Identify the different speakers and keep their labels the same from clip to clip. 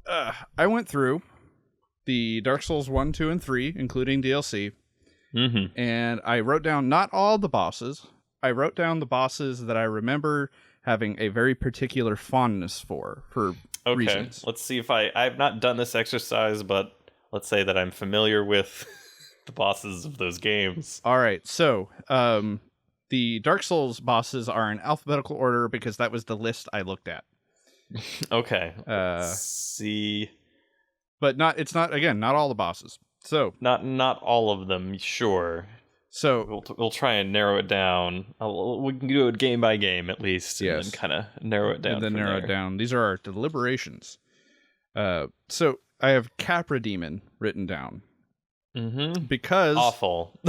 Speaker 1: I went through the Dark Souls 1, 2, and 3, including DLC, and I wrote down not all the bosses. I wrote down the bosses that I remember having a very particular fondness for reasons.
Speaker 2: Let's see if I've not done this exercise, but let's say that I'm familiar with the bosses of those games.
Speaker 1: All right, so the Dark Souls bosses are in alphabetical order because that was the list I looked at.
Speaker 2: Okay. Let's see.
Speaker 1: But it's not all the bosses. So
Speaker 2: not all of them, sure.
Speaker 1: So
Speaker 2: we'll try and narrow it down. We can do it game by game at least, and then kind of narrow it down.
Speaker 1: And then narrow it down. These are our deliberations. So I have Capra Demon written down because
Speaker 2: awful.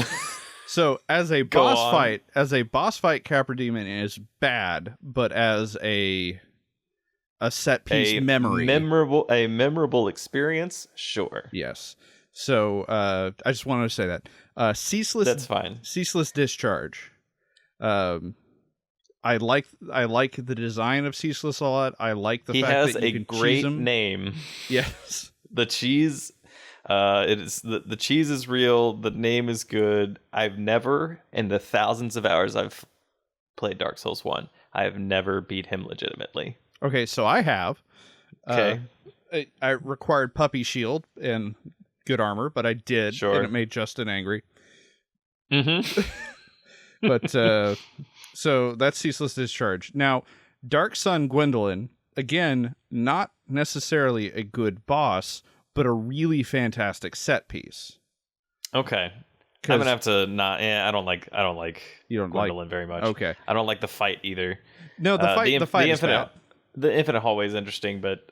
Speaker 1: So as a boss fight, Capra Demon is bad, but as a set piece
Speaker 2: memorable experience, sure.
Speaker 1: Yes. So I just wanted to say that ceaseless.
Speaker 2: That's fine.
Speaker 1: Ceaseless Discharge. I like the design of Ceaseless a lot. I like the fact that you can cheese him.
Speaker 2: He has a great name.
Speaker 1: Yes.
Speaker 2: The cheese. It is the cheese is real. The name is good. I've never, in the thousands of hours I've played Dark Souls 1, I have never beat him legitimately.
Speaker 1: Okay, so I have.
Speaker 2: Okay.
Speaker 1: I required Puppy Shield and good armor, but I did, and it made Justin angry. But so that's Ceaseless Discharge. Now, Dark Sun Gwendolyn, again, not necessarily a good boss, but a really fantastic set piece.
Speaker 2: Okay. I'm gonna have to not. Yeah, I don't like Gwendolyn very much.
Speaker 1: Okay.
Speaker 2: I don't like the fight either.
Speaker 1: No, the fight is bad.
Speaker 2: The infinite hallway is interesting, but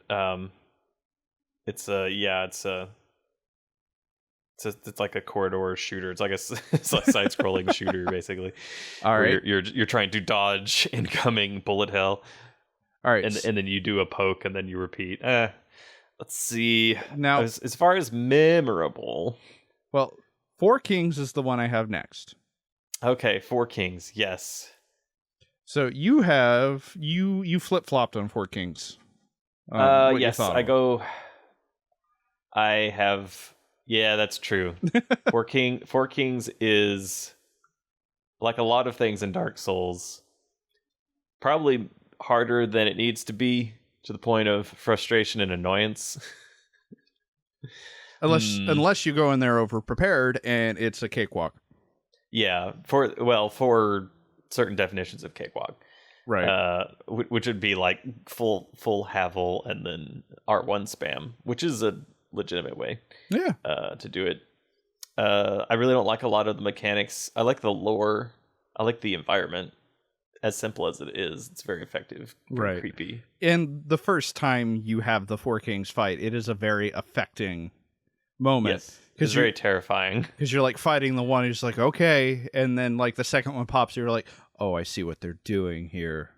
Speaker 2: it's like a corridor shooter. It's like a side-scrolling shooter, basically.
Speaker 1: All right,
Speaker 2: you're trying to dodge incoming bullet hell.
Speaker 1: All right,
Speaker 2: and then you do a poke, and then you repeat. Let's see.
Speaker 1: Now,
Speaker 2: as far as memorable,
Speaker 1: well, Four Kings is the one I have next.
Speaker 2: Okay, Four Kings, yes.
Speaker 1: So you have you flip-flopped on Four Kings.
Speaker 2: Yes, I have. Yeah, that's true. Four Kings is, like a lot of things in Dark Souls, probably harder than it needs to be, to the point of frustration and annoyance.
Speaker 1: Unless you go in there over prepared and it's a cakewalk. Yeah,
Speaker 2: for certain definitions of cakewalk,
Speaker 1: right?
Speaker 2: Which would be like full Havel and then R1 spam, which is a legitimate way, to do it. I really don't like a lot of the mechanics. I like the lore. I like the environment. As simple as it is, it's very effective. Very creepy.
Speaker 1: And the first time you have the Four Kings fight, it is a very affecting moment.
Speaker 2: Yes, it's very terrifying.
Speaker 1: Because you're like fighting the one who's like, okay, and then like the second one pops, you're like, oh, I see what they're doing here.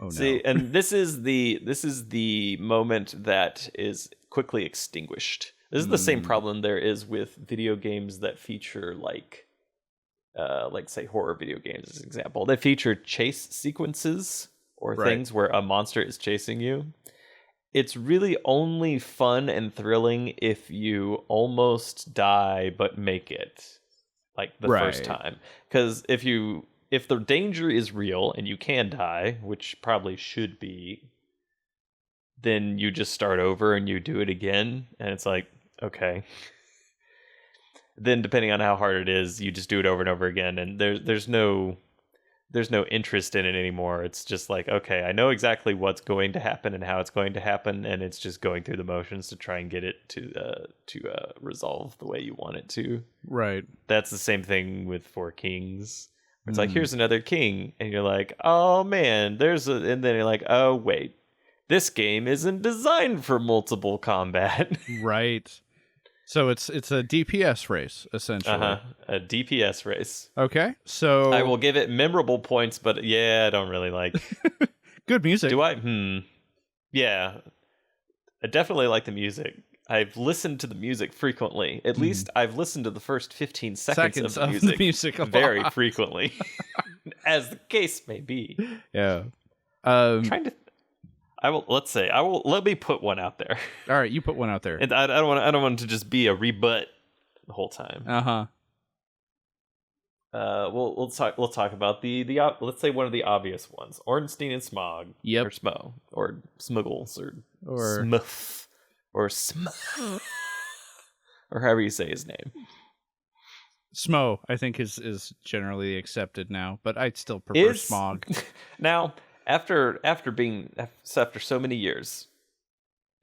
Speaker 1: Oh,
Speaker 2: see, no. And this is the moment that is quickly extinguished. This is the same problem there is with video games that feature like say horror video games as an example. They feature chase sequences or things where a monster is chasing you. It's really only fun and thrilling if you almost die but make it, like the first time. Because if the danger is real and you can die, which probably should be, then you just start over and you do it again, and it's like, okay. Then depending on how hard it is, you just do it over and over again, and there's no interest in it anymore. It's just like, okay, I know exactly what's going to happen and how it's going to happen, and it's just going through the motions to try and get it to resolve the way you want it to.
Speaker 1: Right.
Speaker 2: That's the same thing with Four Kings. It's like, here's another king, and you're like, oh man, and then you're like, oh wait, this game isn't designed for multiple combat.
Speaker 1: Right. So it's a DPS race, essentially.
Speaker 2: A DPS race.
Speaker 1: Okay, so
Speaker 2: I will give it memorable points, but yeah, I don't really like.
Speaker 1: Good music.
Speaker 2: Do I? Yeah, I definitely like the music. I've listened to the music frequently. At least I've listened to the first 15 seconds of the music very frequently, as the case may be.
Speaker 1: Yeah.
Speaker 2: Let me put one out there.
Speaker 1: All right, you put one out there.
Speaker 2: And I don't want it to just be a rebut the whole time. We'll talk about the let's say one of the obvious ones, Ornstein and Smog.
Speaker 1: Yep.
Speaker 2: Or Smo, or Smuggles,
Speaker 1: or
Speaker 2: Smith, or Smith, or however you say his name.
Speaker 1: Smo, I think is generally accepted now, but I'd still prefer Smog.
Speaker 2: Now, after so many years,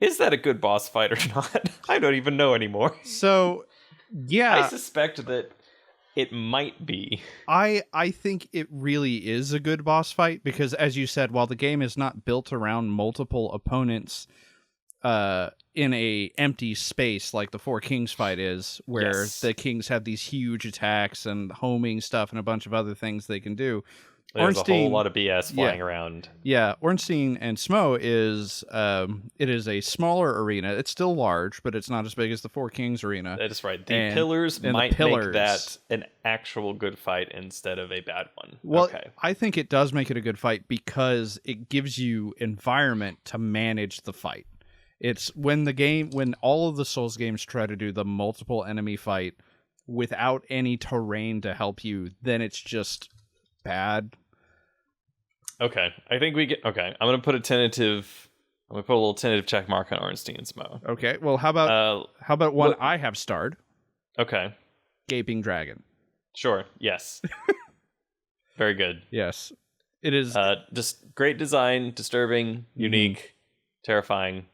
Speaker 2: is that a good boss fight or not? I don't even know anymore.
Speaker 1: So, yeah,
Speaker 2: I suspect that it might be.
Speaker 1: I think it really is a good boss fight because, as you said, while the game is not built around multiple opponents in a empty space like the Four Kings fight is, where the kings have these huge attacks and homing stuff and a bunch of other things they can do.
Speaker 2: There's a whole lot of BS flying around.
Speaker 1: Yeah, Ornstein and Smo is it is a smaller arena. It's still large, but it's not as big as the Four Kings arena.
Speaker 2: That is right. The pillars might make that an actual good fight instead of a bad one.
Speaker 1: Well,
Speaker 2: okay.
Speaker 1: I think it does make it a good fight because it gives you environment to manage the fight. It's when all of the Souls games try to do the multiple enemy fight without any terrain to help you, then it's just bad.
Speaker 2: Okay, I think I'm gonna put a little tentative check mark on Ornstein and Smo.
Speaker 1: Okay, well, how about one I have starred?
Speaker 2: Okay,
Speaker 1: Gaping Dragon.
Speaker 2: Sure. Yes. Very good.
Speaker 1: Yes, it is.
Speaker 2: Just great design, disturbing, unique, terrifying.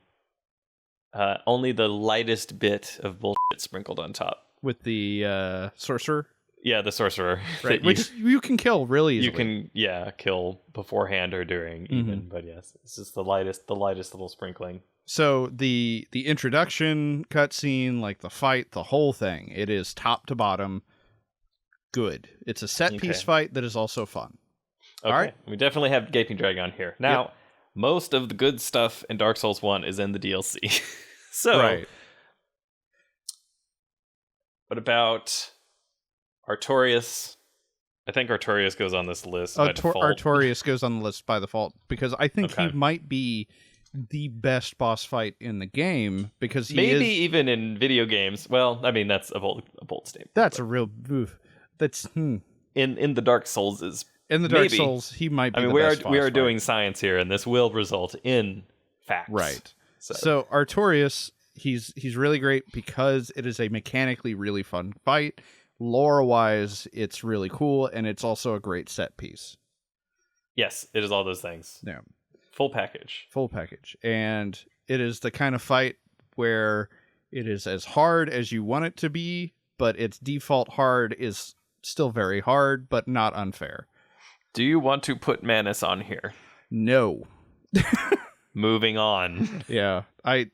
Speaker 2: Only the lightest bit of bullshit sprinkled on top
Speaker 1: with the sorcerer.
Speaker 2: Yeah, the sorcerer.
Speaker 1: Right, which you can kill really easily.
Speaker 2: You can, kill beforehand or during even. But yes, it's just the lightest little sprinkling.
Speaker 1: So the introduction cutscene, like the fight, the whole thing, it is top to bottom good. It's a set piece fight that is also fun.
Speaker 2: Okay,
Speaker 1: all right,
Speaker 2: we definitely have Gaping Dragon here. Now, most of the good stuff in Dark Souls 1 is in the DLC. So, what about Artorias? I think Artorias goes on this list by default.
Speaker 1: Artorias goes on the list by default because I think he might be the best boss fight in the game because he
Speaker 2: maybe even in video games. Well, I mean that's a bold statement.
Speaker 1: That's a real that's
Speaker 2: in the Dark Souls is
Speaker 1: in the Dark Souls he might be.
Speaker 2: I mean we are doing science here, and this will result in facts.
Speaker 1: Right. So Artorias, he's really great because it is a mechanically really fun fight. Lore-wise, it's really cool, and it's also a great set piece.
Speaker 2: Yes, it is all those things.
Speaker 1: Yeah.
Speaker 2: Full package.
Speaker 1: And it is the kind of fight where it is as hard as you want it to be, but its default hard is still very hard, but not unfair.
Speaker 2: Do you want to put Manus on here?
Speaker 1: No.
Speaker 2: Moving on.
Speaker 1: Yeah. I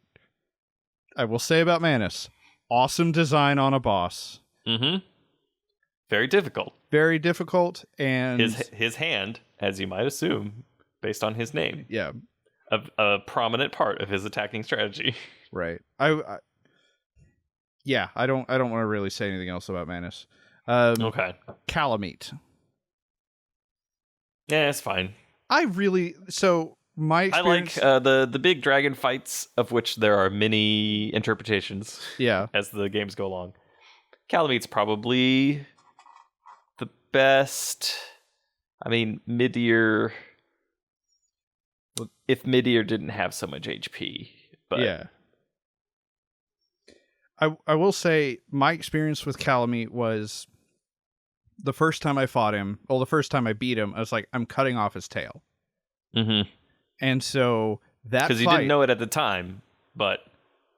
Speaker 1: will say about Manus, awesome design on a boss.
Speaker 2: Mm-hmm. Very difficult, and his hand, as you might assume, based on his name, a prominent part of his attacking strategy.
Speaker 1: Right. I don't want to really say anything else about Manus.
Speaker 2: Okay.
Speaker 1: Calamite.
Speaker 2: Yeah, it's fine.
Speaker 1: My experience...
Speaker 2: I like the big dragon fights, of which there are many interpretations.
Speaker 1: Yeah.
Speaker 2: As the games go along. Calamite's probably the best. I mean, Midir. If Midir didn't have so much HP, but
Speaker 1: yeah. I will say my experience with Calamite was the first time I fought him. Well, the first time I beat him, I was like, I'm cutting off his tail.
Speaker 2: Mm-hmm.
Speaker 1: And so that
Speaker 2: because you didn't know it at the time, but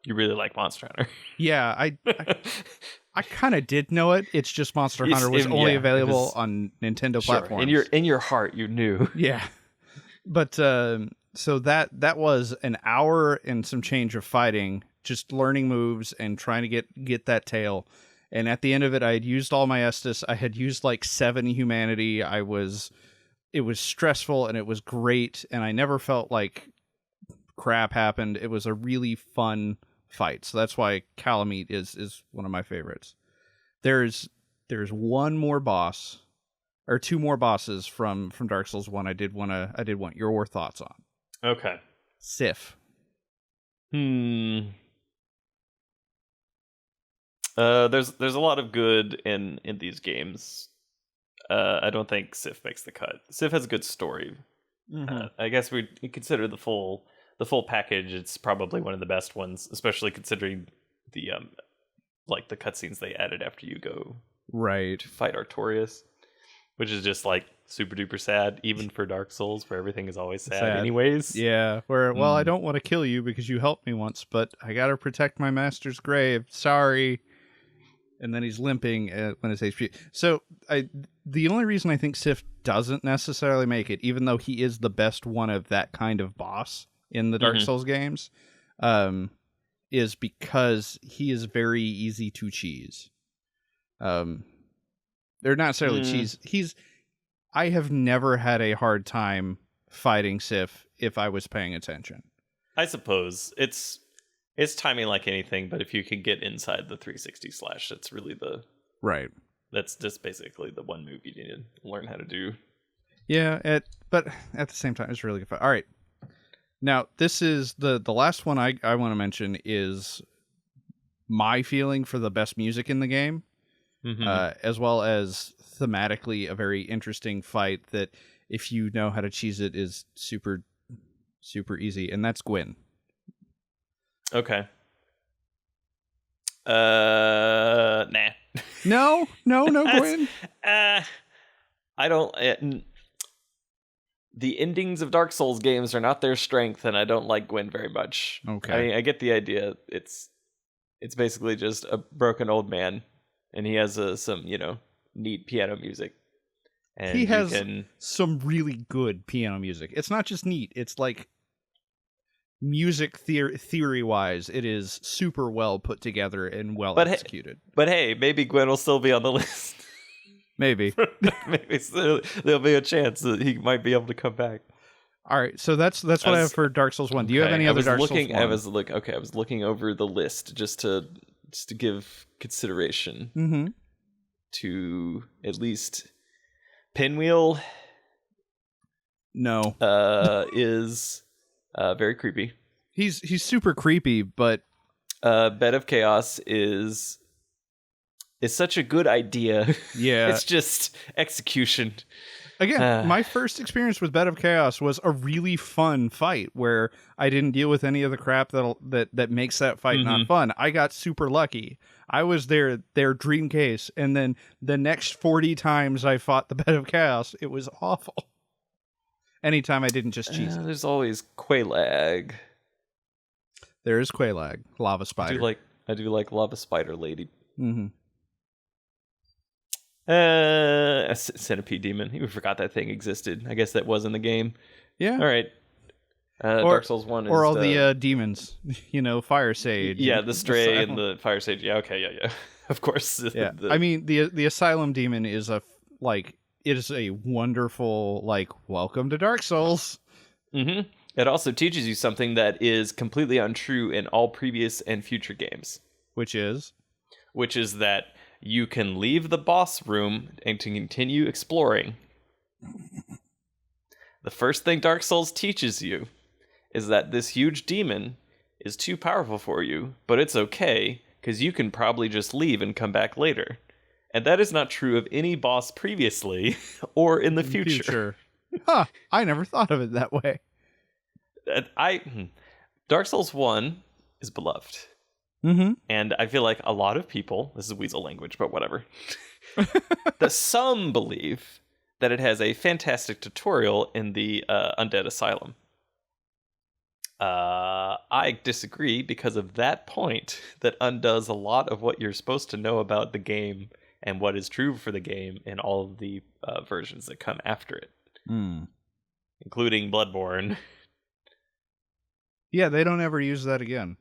Speaker 2: you really like Monster Hunter.
Speaker 1: Yeah, I kind of did know it. It's just Monster Hunter was only available on Nintendo platforms.
Speaker 2: In your heart, you knew.
Speaker 1: Yeah, but so that was an hour and some change of fighting, just learning moves and trying to get that tail. And at the end of it, I had used all my Estus. I had used like 7 humanity. It was stressful and it was great, and I never felt like crap happened. It was a really fun fight, so that's why Calamite is one of my favorites. There's one more boss, or 2 more bosses from Dark Souls 1 I did want your thoughts on.
Speaker 2: Okay.
Speaker 1: Sif.
Speaker 2: There's a lot of good in these games. I don't think Sif makes the cut. Sif has a good story. I guess we consider the full package. It's probably one of the best ones, especially considering the like the cutscenes they added after you go
Speaker 1: right
Speaker 2: to fight Artorias, which is just like super duper sad, even for Dark Souls, where everything is always sad anyways.
Speaker 1: Yeah, where well, I don't want to kill you because you helped me once, but I gotta protect my master's grave. Sorry. And then he's limping when his HP. So the only reason I think Sif doesn't necessarily make it, even though he is the best one of that kind of boss in the Dark Souls games, is because he is very easy to cheese. They're not necessarily cheese. I have never had a hard time fighting Sif if I was paying attention.
Speaker 2: I suppose it's timing like anything, but if you can get inside the 360 slash, that's really
Speaker 1: right.
Speaker 2: That's just basically the one move you need to learn how to do.
Speaker 1: Yeah, but at the same time, it's really good fun. All right. Now, this is the last one I want to mention is my feeling for the best music in the game, as well as thematically a very interesting fight that, if you know how to cheese it, is super, super easy, and that's Gwyn.
Speaker 2: Okay. Nah.
Speaker 1: No, Gwyn.
Speaker 2: I don't. The endings of Dark Souls games are not their strength, and I don't like Gwyn very much.
Speaker 1: Okay.
Speaker 2: I mean, I get the idea. It's basically just a broken old man, and he has some neat piano music. And
Speaker 1: he has some really good piano music. It's not just neat. It's like music theory-wise, it is super well put together and well executed.
Speaker 2: But hey, maybe Gwyn will still be on the list.
Speaker 1: Maybe.
Speaker 2: Maybe there'll be a chance that he might be able to come back.
Speaker 1: All right, so that's what I have for Dark Souls 1. Do you have any other Dark Souls 1?
Speaker 2: I was looking over the list just to give consideration to at least Pinwheel.
Speaker 1: No.
Speaker 2: Is very creepy.
Speaker 1: He's super creepy, but
Speaker 2: Bed of Chaos is such a good idea.
Speaker 1: Yeah.
Speaker 2: It's just execution.
Speaker 1: Again, my first experience with Bed of Chaos was a really fun fight where I didn't deal with any of the crap that makes that fight not fun. I got super lucky. I was their dream case, and then the next 40 times I fought the Bed of Chaos, it was awful. Anytime I didn't just cheese it.
Speaker 2: There's always Quelaag.
Speaker 1: There is Quelaag, Lava Spider.
Speaker 2: I do like Lava Spider Lady. A Centipede Demon. We forgot that thing existed. I guess that was in the game.
Speaker 1: Yeah.
Speaker 2: All right. Dark Souls 1 is...
Speaker 1: Or all the demons. Fire Sage.
Speaker 2: Yeah, the Stray and the Fire Sage. Yeah, okay, yeah. Of course.
Speaker 1: Yeah. I mean, the Asylum Demon is it is a wonderful, welcome to Dark Souls.
Speaker 2: It also teaches you something that is completely untrue in all previous and future games.
Speaker 1: Which is
Speaker 2: that you can leave the boss room and to continue exploring. The first thing Dark Souls teaches you is that this huge demon is too powerful for you, but it's okay, because you can probably just leave and come back later. And that is not true of any boss previously or in the future.
Speaker 1: Huh, I never thought of it that way.
Speaker 2: Dark Souls 1 is beloved. And I feel like a lot of people, this is weasel language, but whatever, that some believe that it has a fantastic tutorial in the Undead Asylum. I disagree because of that point that undoes a lot of what you're supposed to know about the game and what is true for the game in all of the versions that come after it, including Bloodborne.
Speaker 1: Yeah, they don't ever use that again.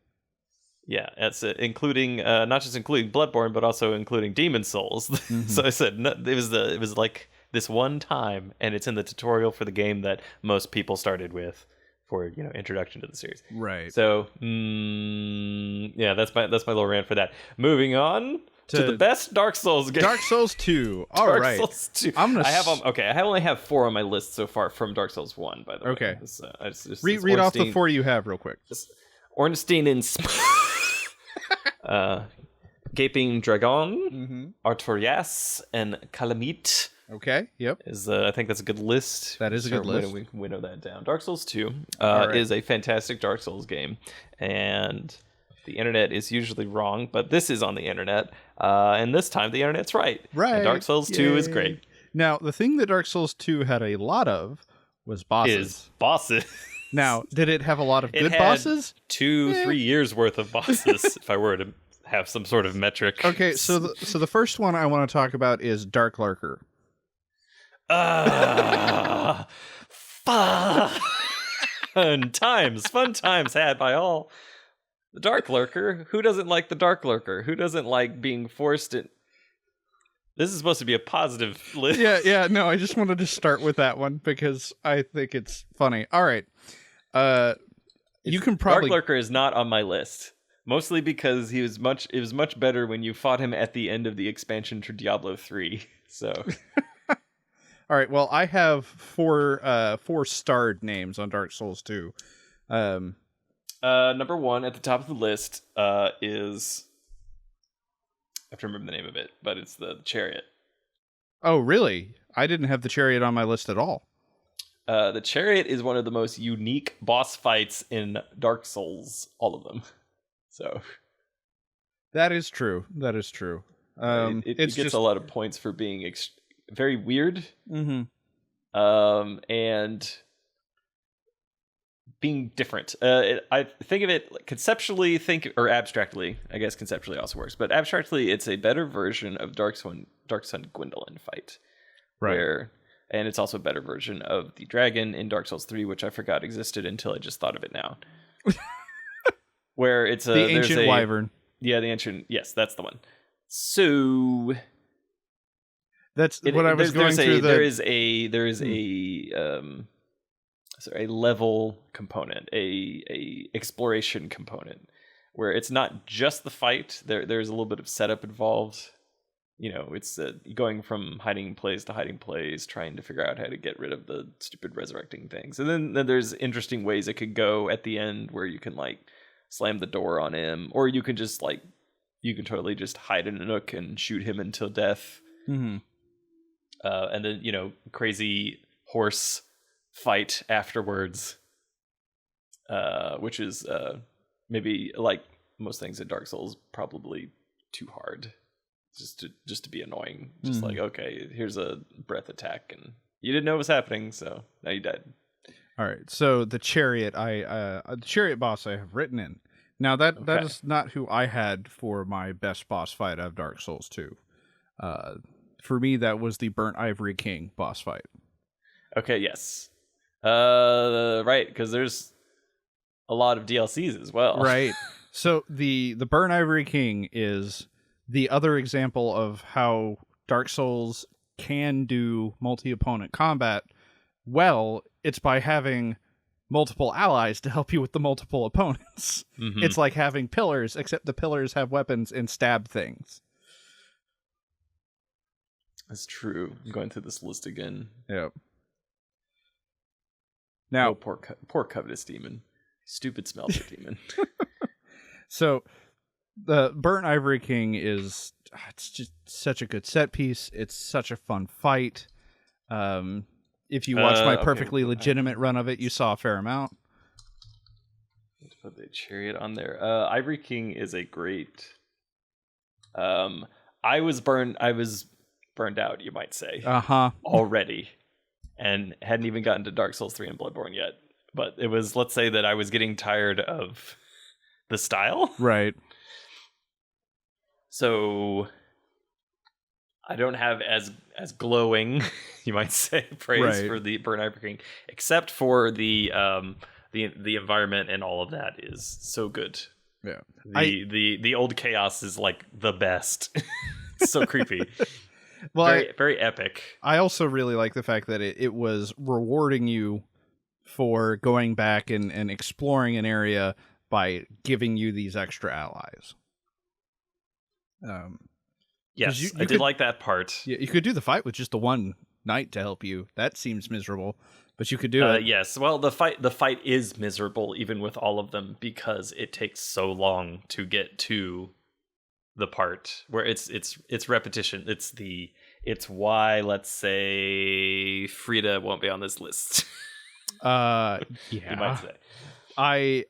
Speaker 2: Yeah, that's including not just including Bloodborne, but also including Demon Souls. So I said it was like this one time, and it's in the tutorial for the game that most people started with for introduction to the series.
Speaker 1: Right.
Speaker 2: So yeah, that's my little rant for that. Moving on to the best Dark Souls game.
Speaker 1: Dark Souls 2. All
Speaker 2: Dark
Speaker 1: right.
Speaker 2: Souls 2.
Speaker 1: I'm gonna.
Speaker 2: I only have 4 on my list so far from Dark Souls 1. By the way.
Speaker 1: Okay.
Speaker 2: Read
Speaker 1: off the 4 you have real quick.
Speaker 2: Ornstein and Gaping Dragon, Artorias, and Calamite.
Speaker 1: Okay. Yep.
Speaker 2: I think that's a good list.
Speaker 1: That is a good list.
Speaker 2: We winnow that down. Dark Souls 2
Speaker 1: right.
Speaker 2: is a fantastic Dark Souls game, and the internet is usually wrong, but this is on the internet, and this time the internet's right.
Speaker 1: Right.
Speaker 2: And Dark Souls 2 is great.
Speaker 1: Now, the thing that Dark Souls 2 had a lot of was bosses. Now, did it have a lot of good bosses?
Speaker 2: 2-3 years worth of bosses, if I were to have some sort of metric.
Speaker 1: Okay, so the first one I want to talk about is Dark Lurker.
Speaker 2: Fun times had by all. The Dark Lurker. Who doesn't like the Dark Lurker? Who doesn't like being forced in? This is supposed to be a positive list.
Speaker 1: Yeah. No, I just wanted to start with that one because I think it's funny. All right. You can probably
Speaker 2: Dark Lurker is not on my list. Mostly because it was much better when you fought him at the end of the expansion to Diablo 3. So
Speaker 1: all right, well, I have four starred names on Dark Souls 2.
Speaker 2: Number 1 at the top of the list is, I have to remember the name of it, but it's the Chariot.
Speaker 1: Oh, really? I didn't have the Chariot on my list at all.
Speaker 2: The Chariot is one of the most unique boss fights in Dark Souls, all of them. So
Speaker 1: that is true.
Speaker 2: It gets just a lot of points for being very weird.
Speaker 1: Mm-hmm.
Speaker 2: And being different. I think of it conceptually, or abstractly. I guess conceptually also works, but abstractly, it's a better version of Dark Sun Gwendolyn fight,
Speaker 1: right?
Speaker 2: And it's also a better version of the dragon in Dark Souls 3, which I forgot existed until I just thought of it now. Where it's
Speaker 1: the ancient wyvern.
Speaker 2: Yeah, the ancient. Yes, that's the one. So
Speaker 1: that's what I was going through.
Speaker 2: There is a level component, a exploration component, where it's not just the fight. There's a little bit of setup involved. You know, it's going from hiding place to hiding place, trying to figure out how to get rid of the stupid resurrecting things. And then there's interesting ways it could go at the end where you can like slam the door on him, or you can just you can totally just hide in a nook and shoot him until death.
Speaker 1: Mm-hmm.
Speaker 2: And then, crazy horse fight afterwards, which is maybe like most things in Dark Souls, probably too hard. Just to be annoying. Just like, okay, here's a breath attack, and you didn't know it was happening, so now you died.
Speaker 1: All right, so the Chariot, the Chariot boss I have written in. Now that is not who I had for my best boss fight of Dark Souls 2. For me, that was the Burnt Ivory King boss fight.
Speaker 2: Okay, yes. Right, because there's a lot of DLCs as well.
Speaker 1: Right. So the Burnt Ivory King is the other example of how Dark Souls can do multi-opponent combat well. It's by having multiple allies to help you with the multiple opponents. Mm-hmm. It's like having pillars, except the pillars have weapons and stab things.
Speaker 2: That's true. I'm going through this list again.
Speaker 1: Yep. Now,
Speaker 2: poor covetous demon. Stupid smelter demon.
Speaker 1: So the Burnt Ivory King it's just such a good set piece. It's such a fun fight. If you watched my perfectly legitimate run of it, you saw a fair amount.
Speaker 2: Let's put the Chariot on there. Ivory King is a great. I was burned out, you might say. Already, and hadn't even gotten to Dark Souls 3 and Bloodborne yet. But it was, let's say that I was getting tired of the style.
Speaker 1: Right.
Speaker 2: So I don't have as glowing, you might say, praise for the Burnt Ivory King, except for the environment, and all of that is so good.
Speaker 1: Yeah.
Speaker 2: The old chaos is like the best. It's so creepy.
Speaker 1: Well,
Speaker 2: very epic.
Speaker 1: I also really like the fact that it was rewarding you for going back and exploring an area by giving you these extra allies.
Speaker 2: Yes,
Speaker 1: You
Speaker 2: I did like that part.
Speaker 1: Yeah, you could do the fight with just the one knight to help you. That seems miserable, but you could do it.
Speaker 2: Yes, well, the fight is miserable even with all of them because it takes so long to get to the part where it's repetition. It's why, let's say, Frida won't be on this list.
Speaker 1: Yeah,
Speaker 2: you might say.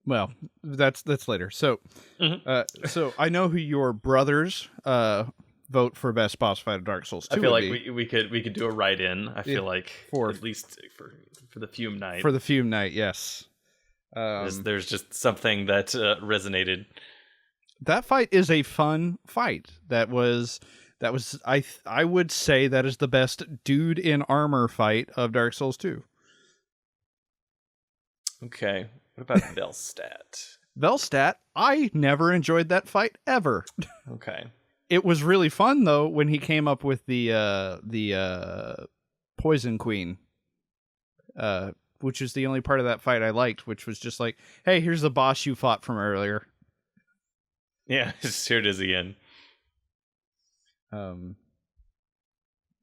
Speaker 1: Well, that's later. So,
Speaker 2: Mm-hmm.
Speaker 1: so I know who your brothers vote for best boss fight of Dark Souls 2.
Speaker 2: I feel like we could do a write-in. I feel like
Speaker 1: for
Speaker 2: at least for the Fume Knight.
Speaker 1: For the Fume Knight, yes.
Speaker 2: There's just something that resonated.
Speaker 1: That fight is a fun fight. That was I would say that is the best dude in armor fight of Dark Souls 2.
Speaker 2: Okay. What about Velstadt?
Speaker 1: Velstadt, I never enjoyed that fight ever.
Speaker 2: Okay.
Speaker 1: It was really fun though when he came up with the Poison Queen, which is the only part of that fight I liked, which was just like, hey, here's the boss you fought from earlier.
Speaker 2: Yeah, here it is again.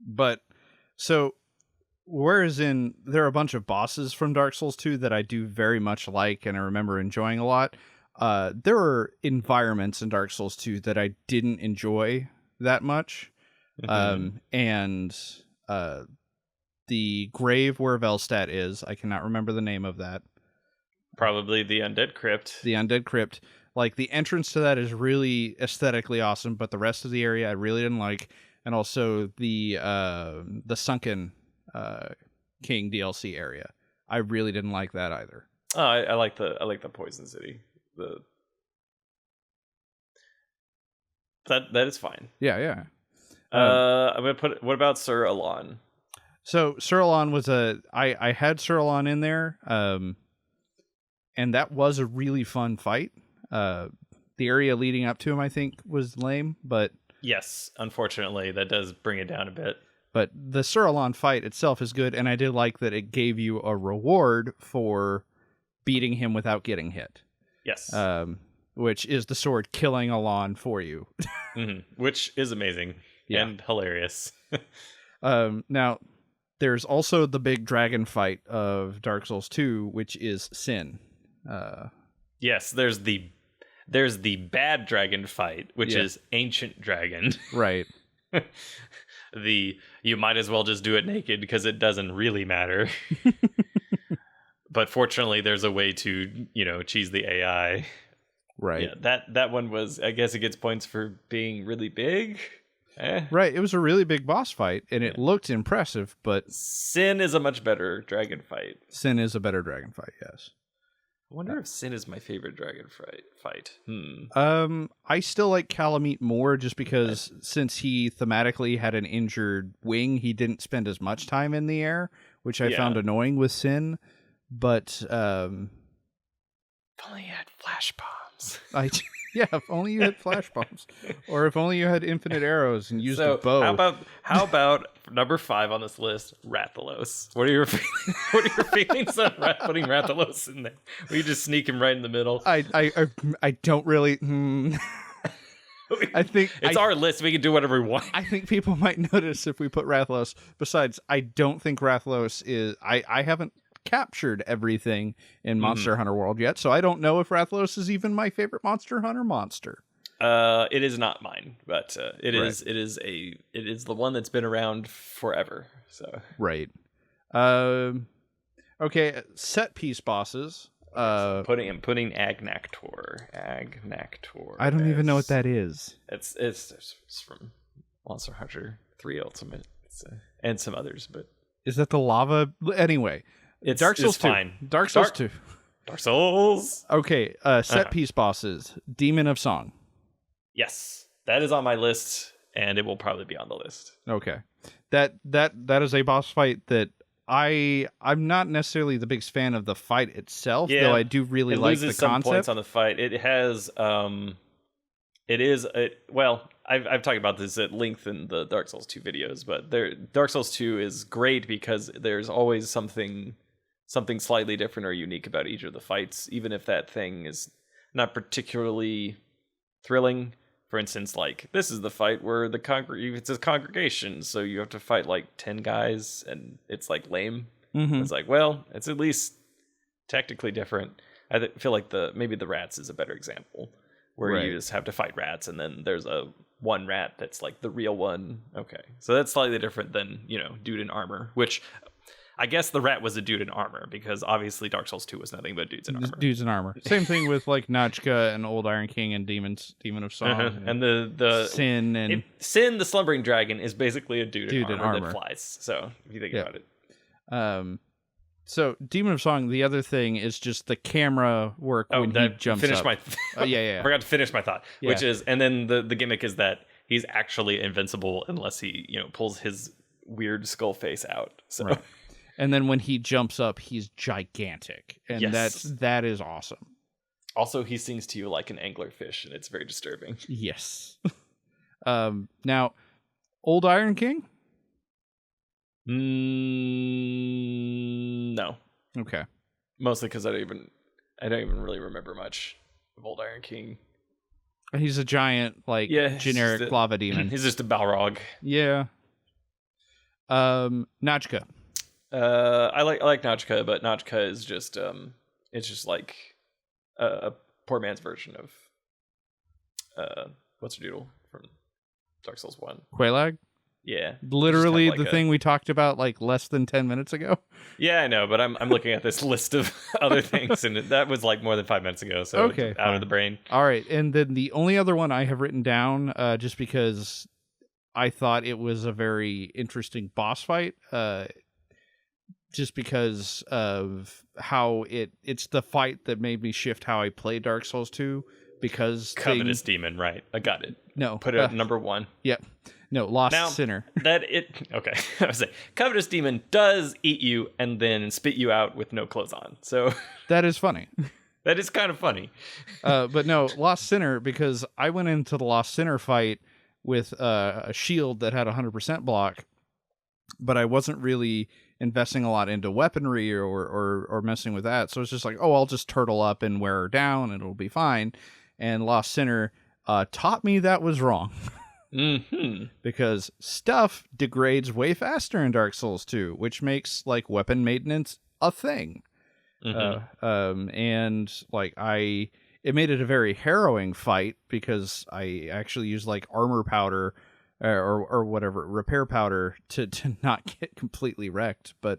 Speaker 1: But so whereas there are a bunch of bosses from Dark Souls 2 that I do very much like and I remember enjoying a lot. There are environments in Dark Souls 2 that I didn't enjoy that much. Mm-hmm. And the grave where Velstadt is, I cannot remember the name of that.
Speaker 2: Probably the Undead Crypt.
Speaker 1: The Undead Crypt. Like, the entrance to that is really aesthetically awesome, but the rest of the area I really didn't like. And also the Sunken King DLC area. I really didn't like that either.
Speaker 2: Oh, I like the Poison City. That is fine.
Speaker 1: Yeah.
Speaker 2: I'm gonna put. What about Sir Alon?
Speaker 1: So Sir Alon was I had Sir Alon in there, and that was a really fun fight. The area leading up to him, I think, was lame, but
Speaker 2: yes, unfortunately, that does bring it down a bit.
Speaker 1: But the Sir Alon fight itself is good, and I did like that it gave you a reward for beating him without getting hit.
Speaker 2: Yes.
Speaker 1: Which is the sword killing Alon for you.
Speaker 2: Mm-hmm. Which is amazing and hilarious.
Speaker 1: Now, there's also the big dragon fight of Dark Souls 2, which is Sin.
Speaker 2: Yes, there's the bad dragon fight, which is Ancient Dragon.
Speaker 1: Right.
Speaker 2: You might as well just do it naked because it doesn't really matter. But fortunately, there's a way to, cheese the AI.
Speaker 1: Right.
Speaker 2: Yeah, that one was, I guess it gets points for being really big.
Speaker 1: Right. It was a really big boss fight, and it looked impressive, but
Speaker 2: Sin is a much better dragon fight.
Speaker 1: Sin is a better dragon fight, yes.
Speaker 2: I wonder if Sin is my favorite dragon fight.
Speaker 1: I still like Calamite more just because since he thematically had an injured wing, he didn't spend as much time in the air, which I found annoying with Sin. But
Speaker 2: if only you had flash bombs.
Speaker 1: If only you had flash bombs, or if only you had infinite arrows and used a bow.
Speaker 2: How about number 5 on this list, Rathalos? What are your feelings on putting Rathalos in there? We just sneak him right in the middle.
Speaker 1: I don't really. I think
Speaker 2: it's our list. We can do whatever we want.
Speaker 1: I think people might notice if we put Rathalos. Besides, I don't think Rathalos is. I haven't captured everything in Monster Hunter World yet, so I don't know if Rathalos is even my favorite Monster Hunter monster.
Speaker 2: It is not mine, but it is the one that's been around forever. So
Speaker 1: right. Okay, set piece bosses.
Speaker 2: Putting Agnaktor.
Speaker 1: I don't even know what that is.
Speaker 2: It's from Monster Hunter 3 Ultimate, and some others, but
Speaker 1: is that the lava? Anyway.
Speaker 2: It's
Speaker 1: Dark Souls 2.
Speaker 2: Fine.
Speaker 1: Dark Souls 2.
Speaker 2: Dark Souls.
Speaker 1: Okay, set piece bosses. Demon of Song.
Speaker 2: Yes, that is on my list, and it will probably be on the list.
Speaker 1: Okay, that is a boss fight that I'm not necessarily the biggest fan of the fight itself, though I do really like the concept. It loses some points
Speaker 2: on the fight. It has I've talked about this at length in the Dark Souls 2 videos, but Dark Souls 2 is great because there's always something slightly different or unique about each of the fights, even if that thing is not particularly thrilling. for instance, like this is the fight where it's a congregation, so you have to fight like 10 guys, and it's like lame. It's like, well, it's at least technically different. I feel like maybe the rats is a better example, where you just have to fight rats, and then there's one rat that's like the real one. Okay, so that's slightly different than dude in armor, which I guess the rat was a dude in armor, because obviously Dark Souls 2 was nothing but dudes in armor.
Speaker 1: Dudes in armor. Same thing with like Nachka and Old Iron King and Demon of Song.
Speaker 2: And the
Speaker 1: Sin and
Speaker 2: Sin, the slumbering dragon, is basically a dude in armor that flies. So if you think about it.
Speaker 1: So Demon of Song, the other thing is just the camera work when he jumps up.
Speaker 2: I forgot to finish my thought, which is, and then the gimmick is that he's actually invincible unless he pulls his weird skull face out. So. Right.
Speaker 1: And then when he jumps up, he's gigantic, and that is awesome.
Speaker 2: Also, he sings to you like an anglerfish, and it's very disturbing.
Speaker 1: Yes. Now, Old Iron King?
Speaker 2: No.
Speaker 1: Okay.
Speaker 2: Mostly because I don't even really remember much of Old Iron King.
Speaker 1: He's a giant, generic lava demon.
Speaker 2: He's just a Balrog.
Speaker 1: Yeah. Nachka.
Speaker 2: I like Nachka, but Nachka is just it's just like a poor man's version of what's her doodle from Dark Souls 1?
Speaker 1: Quelaag?
Speaker 2: Yeah.
Speaker 1: Literally the thing we talked about like less than 10 minutes ago.
Speaker 2: Yeah, I know, but I'm looking at this list of other things, and that was like more than 5 minutes ago, so
Speaker 1: okay,
Speaker 2: it's out of the brain.
Speaker 1: All right, and then the only other one I have written down, just because I thought it was a very interesting boss fight, just because of how it's the fight that made me shift how I play Dark Souls 2, because
Speaker 2: Covetous Demon, right? I got it.
Speaker 1: No.
Speaker 2: Put it at number 1.
Speaker 1: Yep. No, Lost Sinner.
Speaker 2: Okay. I was saying, Covetous Demon does eat you and then spit you out with no clothes on. So
Speaker 1: that is funny.
Speaker 2: That is kind of funny.
Speaker 1: But no, Lost Sinner, because I went into the Lost Sinner fight with a shield that had 100% block, but I wasn't really investing a lot into weaponry or messing with that. So it's just like, oh, I'll just turtle up and wear her down and it'll be fine. And Lost Sinner taught me that was wrong. Because stuff degrades way faster in Dark Souls 2, which makes like weapon maintenance a thing. And like it made it a very harrowing fight, because I actually used like armor powder or whatever, repair powder to not get completely wrecked. But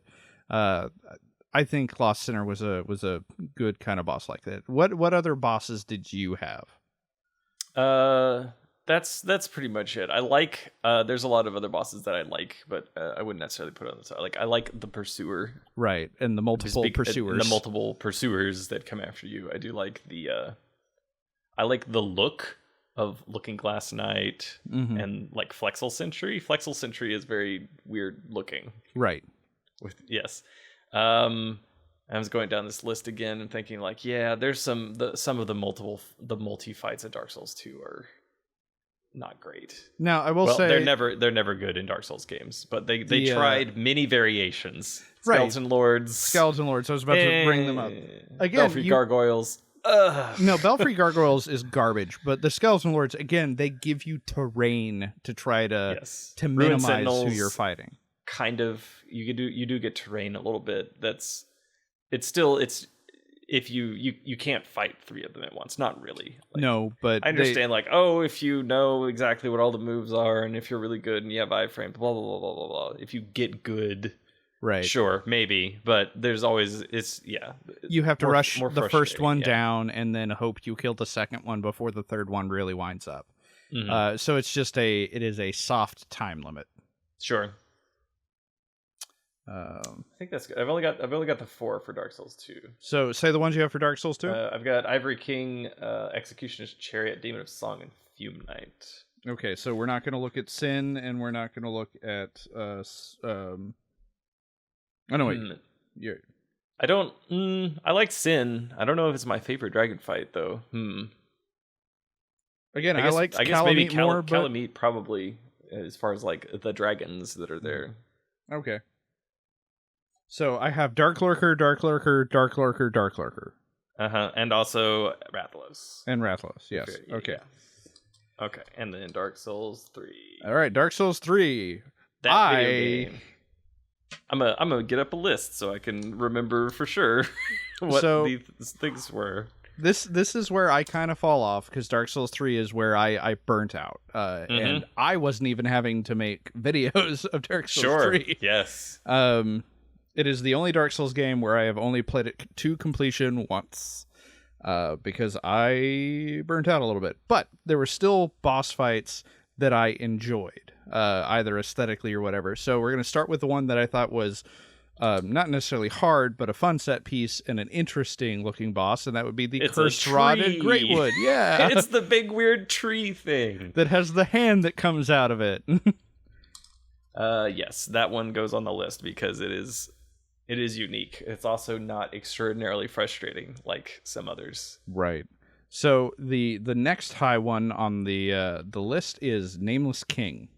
Speaker 1: I think Lost Sinner was a good kind of boss like that. What other bosses did you have?
Speaker 2: That's pretty much it. I like there's a lot of other bosses that I like, but I wouldn't necessarily put it on the side. Like, I like the Pursuer.
Speaker 1: Right, and the multiple pursuers.
Speaker 2: The multiple pursuers that come after you. I do like I like the look of Looking Glass Knight and like Flexel Sentry. Flexel Sentry is very weird looking.
Speaker 1: Right.
Speaker 2: I was going down this list again and thinking like, yeah, there's some of the multi fights at Dark Souls 2 are not great.
Speaker 1: Now, I will say
Speaker 2: they're never good in Dark Souls games, but they tried many variations. Skeleton Lords.
Speaker 1: I was about to bring them up again.
Speaker 2: Belfry Gargoyles.
Speaker 1: No, Belfry Gargoyles is garbage, but the Skeleton Lords, again, they give you terrain to try to minimize who you're fighting.
Speaker 2: Kind of, you do get terrain a little bit. If you can't fight 3 of them at once, not really. Like,
Speaker 1: no, but
Speaker 2: I understand if you know exactly what all the moves are, and if you're really good and you have iframe, blah blah blah blah blah blah. If you get good, right? Sure, maybe, but there's always
Speaker 1: you have to rush the first one down and then hope you kill the second one before the third one really winds up. So it's just it is a soft time limit.
Speaker 2: Sure. I think that's good. I've only got the 4 for Dark Souls 2.
Speaker 1: So say the ones you have for Dark Souls 2.
Speaker 2: I've got Ivory King, Executioner's Chariot, Demon of Song, and Fume Knight.
Speaker 1: Okay, so we're not going to look at Sin, and we're not going to look at
Speaker 2: I like Sin. I don't know if it's my favorite dragon fight though.
Speaker 1: Again, I guess maybe more, but
Speaker 2: Calamite probably, as far as like the dragons that are there.
Speaker 1: Okay. So I have Dark Lurker.
Speaker 2: And also Rathalos.
Speaker 1: And Rathalos, yes. Okay.
Speaker 2: Okay, and then Dark Souls 3.
Speaker 1: All right, Dark Souls 3.
Speaker 2: That video game. I'm gonna get up a list so I can remember for sure what these things were.
Speaker 1: This is where I kind of fall off, because Dark Souls 3 is where I burnt out. And I wasn't even having to make videos of Dark Souls 3.
Speaker 2: Yes.
Speaker 1: It is the only Dark Souls game where I have only played it to completion once. Because I burnt out a little bit. But there were still boss fights that I enjoyed, either aesthetically or whatever. So we're going to start with the one that I thought was not necessarily hard, but a fun set piece and an interesting looking boss, and that would be the Cursed Rotted Greatwood. Yeah.
Speaker 2: It's the big weird tree thing.
Speaker 1: That has the hand that comes out of it.
Speaker 2: Yes, that one goes on the list because it is unique. It's also not extraordinarily frustrating like some others.
Speaker 1: Right. So the next high one on the list is Nameless King.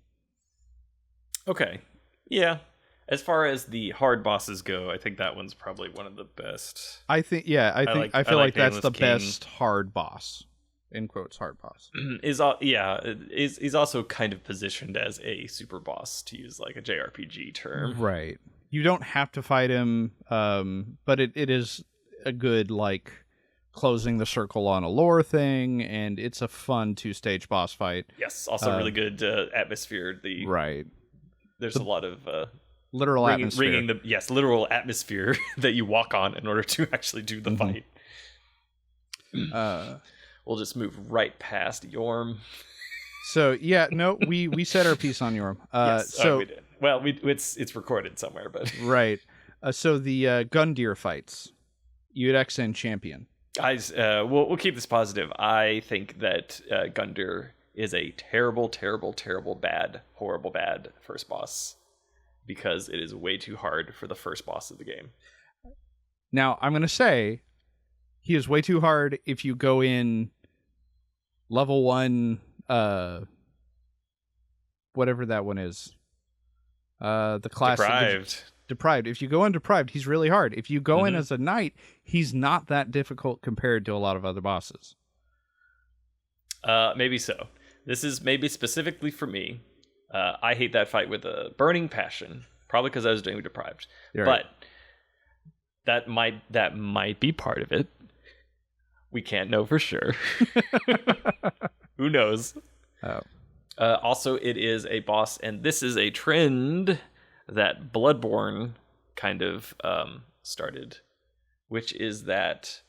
Speaker 2: Okay. Yeah. As far as the hard bosses go, I think that one's probably one of the best.
Speaker 1: I feel like that's the best hard boss. In quotes, hard boss.
Speaker 2: He's also kind of positioned as a super boss, to use like a JRPG term.
Speaker 1: Right. You don't have to fight him, but it is a good, like, closing the circle on a lore thing, and it's a fun 2-stage boss fight.
Speaker 2: Yes, also really good atmosphere.
Speaker 1: Right.
Speaker 2: There's a lot of
Speaker 1: literal atmosphere.
Speaker 2: Literal atmosphere that you walk on in order to actually do the fight. We'll just move right past Yorm.
Speaker 1: So yeah, no, we said our piece on Yorm.
Speaker 2: Yes, we did. Well, it's recorded somewhere, but
Speaker 1: right. So the Gundyr fights, Udex and Champion.
Speaker 2: Guys, we'll keep this positive. I think that Gundyr is a terrible, terrible, terrible, bad, horrible, bad first boss, because it is way too hard for the first boss of the game.
Speaker 1: Now, I'm going to say he is way too hard if you go in level 1, whatever that one is. The class Deprived. If you go in Deprived, he's really hard. If you go in as a knight, he's not that difficult compared to a lot of other bosses.
Speaker 2: Maybe so. This is maybe specifically for me. I hate that fight with a burning passion, probably because I was doing Deprived.
Speaker 1: You're
Speaker 2: but right. that might be part of it. We can't know for sure. Who knows?
Speaker 1: Oh.
Speaker 2: Also, it is a boss, and this is a trend that Bloodborne kind of started, which is that,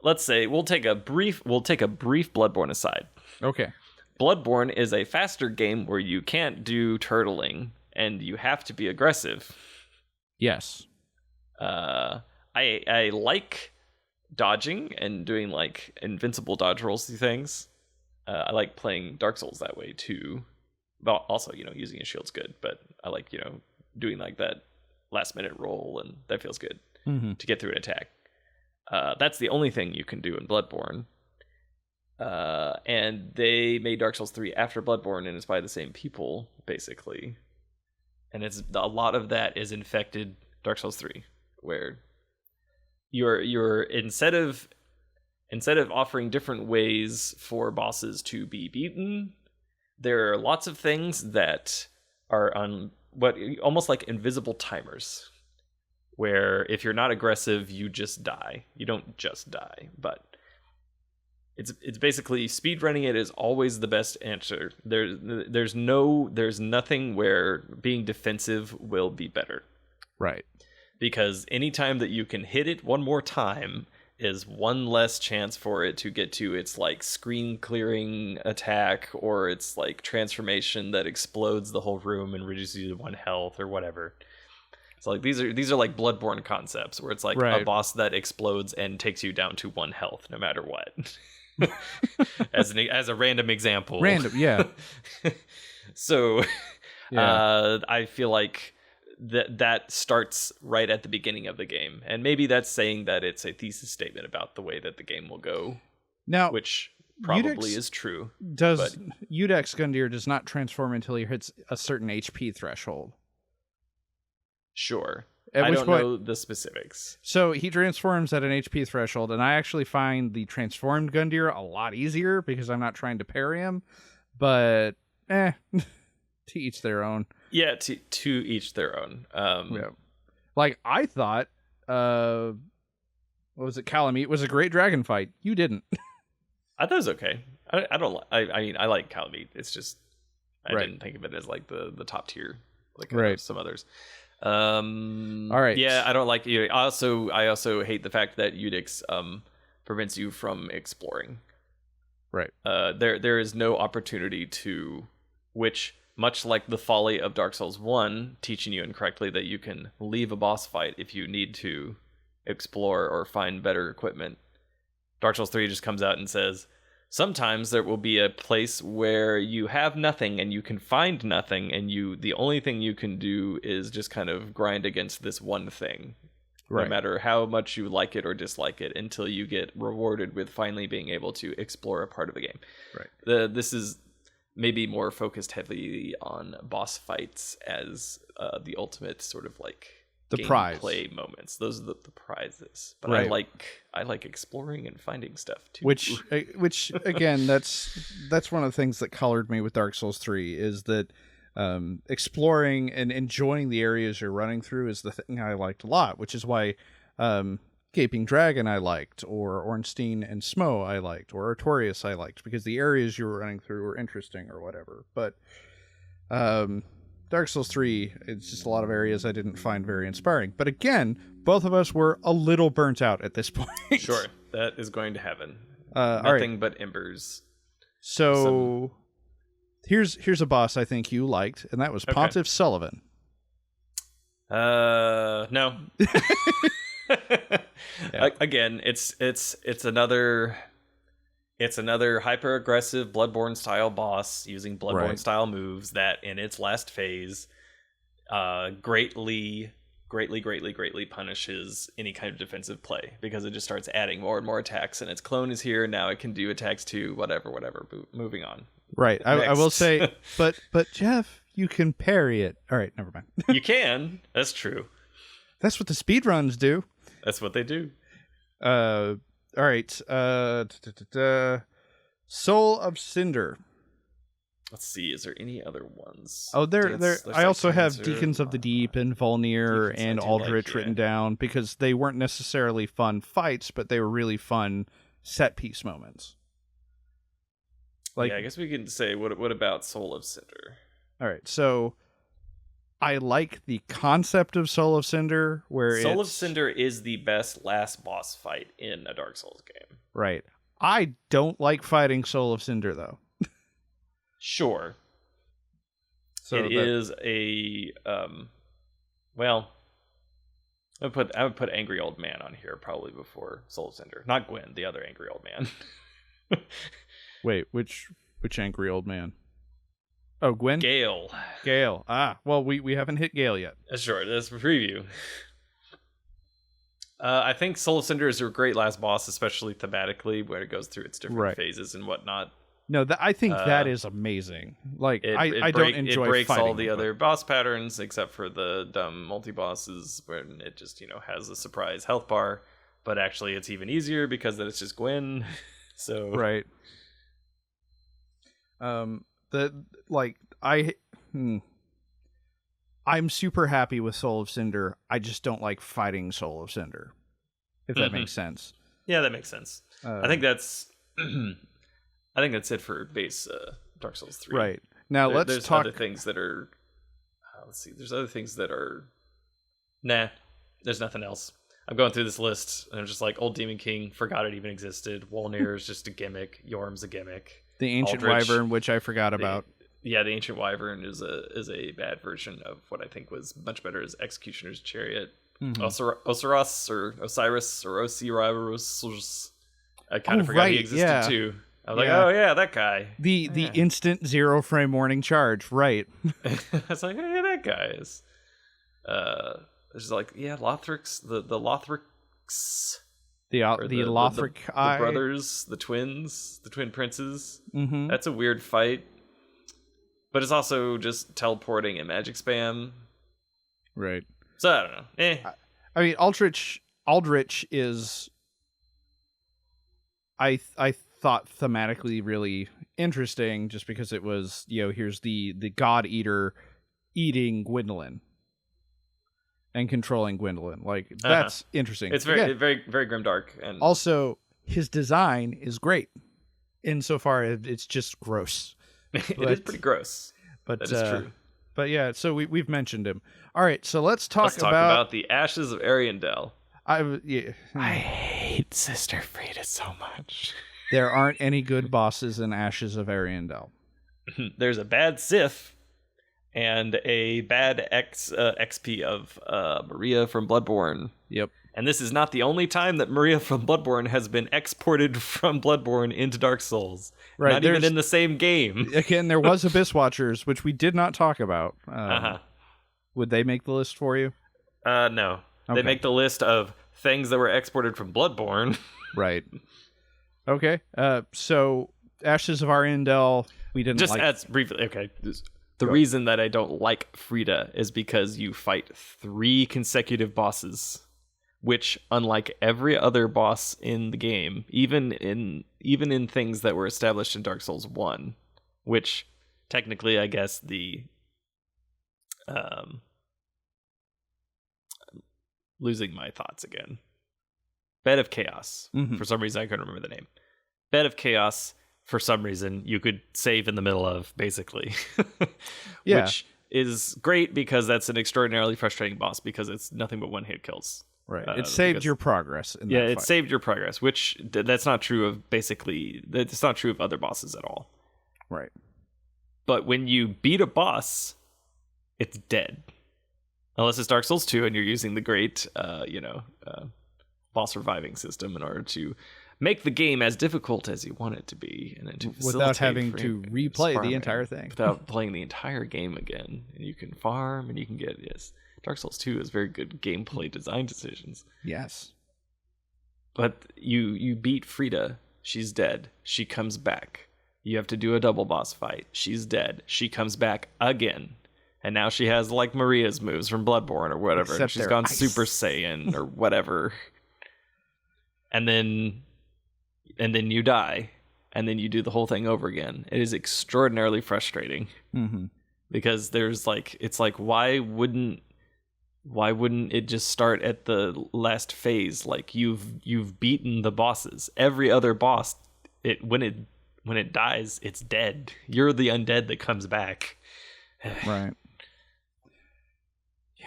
Speaker 2: let's say we'll take a brief Bloodborne aside.
Speaker 1: Okay.
Speaker 2: Bloodborne is a faster game where you can't do turtling and you have to be aggressive.
Speaker 1: Yes.
Speaker 2: I like dodging and doing like invincible dodge rolls things. I like playing Dark Souls that way too. But also, using a shield's good, but I like, doing like that last minute roll, and that feels good to get through an attack. That's the only thing you can do in Bloodborne. And they made Dark Souls 3 after Bloodborne, and it's by the same people, basically. And it's a lot of that is infected Dark Souls 3, where you're instead of offering different ways for bosses to be beaten, there are lots of things that are on what almost like invisible timers, where if you're not aggressive, you just die. You don't just die, but it's basically speedrunning it is always the best answer. There's nothing where being defensive will be better.
Speaker 1: Right.
Speaker 2: Because anytime that you can hit it one more time is one less chance for it to get to its like screen clearing attack or its like transformation that explodes the whole room and reduces you to 1 health or whatever. So like these are like Bloodborne concepts where it's like a boss that explodes and takes you down to 1 health no matter what. as a random example.
Speaker 1: Yeah.
Speaker 2: So I feel like that starts right at the beginning of the game, and maybe that's saying that it's a thesis statement about the way that the game will go
Speaker 1: now,
Speaker 2: which probably is true.
Speaker 1: Udex Gundyr does not transform until he hits a certain HP threshold.
Speaker 2: Sure.
Speaker 1: At
Speaker 2: I
Speaker 1: which
Speaker 2: don't
Speaker 1: point,
Speaker 2: know the specifics.
Speaker 1: So he transforms at an HP threshold, and I actually find the transformed Gundyr a lot easier because I'm not trying to parry him. But, to each their own.
Speaker 2: Yeah, to each their own.
Speaker 1: Yeah. Like, I thought, what was it, Calamite was a great dragon fight. You didn't.
Speaker 2: I thought it was okay. I don't. I mean, I like Calamite. It's just I
Speaker 1: Right.
Speaker 2: didn't think of it as like the top tier, like
Speaker 1: Right.
Speaker 2: some others.
Speaker 1: All right.
Speaker 2: Yeah, I don't like you. I also hate the fact that Udix prevents you from exploring.
Speaker 1: Right.
Speaker 2: There is no opportunity to, which much like the folly of Dark Souls 1 teaching you incorrectly that you can leave a boss fight if you need to explore or find better equipment. Dark Souls 3 just comes out and says, sometimes there will be a place where you have nothing and you can find nothing, and the only thing you can do is just kind of grind against this one thing. Right. No matter how much you like it or dislike it, until you get rewarded with finally being able to explore a part of the game.
Speaker 1: Right.
Speaker 2: This is maybe more focused heavily on boss fights as the ultimate sort of like
Speaker 1: the prize
Speaker 2: play moments. Those are the prizes. But
Speaker 1: right.
Speaker 2: I like exploring and finding stuff too.
Speaker 1: Which again, that's one of the things that colored me with Dark Souls 3 is that exploring and enjoying the areas you're running through is the thing I liked a lot, which is why Gaping Dragon I liked, or Ornstein and Smo I liked, or Artorias I liked, because the areas you were running through were interesting or whatever. But Dark Souls 3, it's just a lot of areas I didn't find very inspiring. But again, both of us were a little burnt out at this point.
Speaker 2: Sure, that is going to happen.
Speaker 1: Nothing
Speaker 2: but embers.
Speaker 1: So here's a boss I think you liked, and that was Pontiff Sullivan.
Speaker 2: No. Yeah. Again, it's another hyper aggressive Bloodborne style boss using Bloodborne style moves that in its last phase greatly punishes any kind of defensive play, because it just starts adding more and more attacks, and its clone is here now. It can do attacks too, whatever. Moving on.
Speaker 1: Right. I will say, but Jeff, you can parry it. All right, never mind.
Speaker 2: You can. That's true.
Speaker 1: That's what the speedruns do.
Speaker 2: That's what they do.
Speaker 1: All right. Soul of Cinder.
Speaker 2: Let's see. Is there any other ones?
Speaker 1: Oh, there. I also have Deacons of the Deep and Volnir and Aldrich written down, because they weren't necessarily fun fights, but they were really fun set piece moments.
Speaker 2: Like, yeah, I guess we can say, what about Soul of Cinder?
Speaker 1: All right, so I like the concept of Soul of Cinder, where
Speaker 2: Soul of Cinder is the best last boss fight in a Dark Souls game.
Speaker 1: Right. I don't like fighting Soul of Cinder, though.
Speaker 2: Sure. So it is a well, I would put Angry Old Man on here probably before Soul of Cinder. Not Gwen, the other angry old man.
Speaker 1: Wait, which angry old man? Oh, Gwen?
Speaker 2: Gale.
Speaker 1: Ah, well, we haven't hit Gale yet.
Speaker 2: Sure, that's a preview. I think Soul of Cinder is a great last boss, especially thematically, where it goes through its different phases and whatnot.
Speaker 1: No, I think that is amazing. Like, I don't enjoy
Speaker 2: it breaks
Speaker 1: fighting
Speaker 2: all the other boss patterns except for the dumb multi-bosses, when it just, has a surprise health bar, but actually it's even easier because then it's just Gwen. So
Speaker 1: right. I'm super happy with Soul of Cinder. I just don't like fighting Soul of Cinder, if that makes sense.
Speaker 2: Yeah, that makes sense. I think that's it for base Dark Souls 3.
Speaker 1: Right. Now
Speaker 2: there's other things that are let's see. There's other things that are there's nothing else. I'm going through this list and I'm just like, Old Demon King, forgot it even existed. Wolnir is just a gimmick. Yorm's a gimmick.
Speaker 1: The Ancient Wyvern, which I forgot about.
Speaker 2: Yeah, the Ancient Wyvern is a bad version of what I think was much better as Executioner's Chariot. Mm-hmm. Osiris or Osiris. I kind of forgot he existed too. I was like, oh yeah, that guy.
Speaker 1: The instant 0 frame warning charge, right.
Speaker 2: I was like, hey, that guy is. There's like, Lothrix, the Lothrix.
Speaker 1: The Lothric
Speaker 2: the brothers, the twins, the twin princes.
Speaker 1: Mm-hmm.
Speaker 2: That's a weird fight. But it's also just teleporting and magic spam.
Speaker 1: Right.
Speaker 2: So I don't know.
Speaker 1: I mean, Aldrich is, I thought thematically really interesting, just because it was, here's the God Eater eating Gwendolyn and controlling Gwendolyn. Like, that's interesting.
Speaker 2: It's very, very, very grimdark, and
Speaker 1: also his design is great. Insofar as it's just gross.
Speaker 2: It is pretty gross.
Speaker 1: But
Speaker 2: that is true.
Speaker 1: But yeah, so we've mentioned him. All right, so let's talk
Speaker 2: about the Ashes of Ariandel.
Speaker 1: I
Speaker 2: hate Sister Frida so much.
Speaker 1: There aren't any good bosses in Ashes of Ariandel.
Speaker 2: There's a bad Sif and a bad XP of Maria from Bloodborne.
Speaker 1: Yep.
Speaker 2: And this is not the only time that Maria from Bloodborne has been exported from Bloodborne into Dark Souls. Right, not even in the same game.
Speaker 1: Again, there was Abyss Watchers, which we did not talk about. Would they make the list for you?
Speaker 2: No. Okay. They make the list of things that were exported from Bloodborne.
Speaker 1: Right. Okay. So Ashes of Ariandel, we didn't
Speaker 2: just
Speaker 1: like...
Speaker 2: as briefly. Okay. The reason that I don't like Frida is because you fight 3 consecutive bosses, which, unlike every other boss in the game, even in things that were established in Dark Souls 1, which technically, I guess, the losing my thoughts again. Bed of Chaos. Mm-hmm. For some reason, I couldn't remember the name. Bed of Chaos, for some reason, you could save in the middle of, basically.
Speaker 1: Yeah.
Speaker 2: Which is great because that's an extraordinarily frustrating boss because it's nothing but one-hit kills.
Speaker 1: Right. It saved your progress. In that
Speaker 2: it
Speaker 1: fight.
Speaker 2: Saved your progress, which that's not true of that's not true of other bosses at all.
Speaker 1: Right.
Speaker 2: But when you beat a boss, it's dead. Unless it's Dark Souls 2 and you're using the great, boss reviving system in order to make the game as difficult as you want it to be. And then to
Speaker 1: without having to replay the entire thing.
Speaker 2: Without playing the entire game again. And you can farm and you can get, Dark Souls 2 has very good gameplay design decisions.
Speaker 1: Yes.
Speaker 2: But you beat Frida. She's dead. She comes back. You have to do a double boss fight. She's dead. She comes back again. And now she has like Maria's moves from Bloodborne or whatever. And she's gone Super Saiyan or whatever. And then you die. And then you do the whole thing over again. It is extraordinarily frustrating.
Speaker 1: Mm-hmm.
Speaker 2: Because there's it's like, why wouldn't it just start at the last phase? Like you've beaten the bosses. Every other boss, when it dies, it's dead. You're the undead that comes back.
Speaker 1: Right.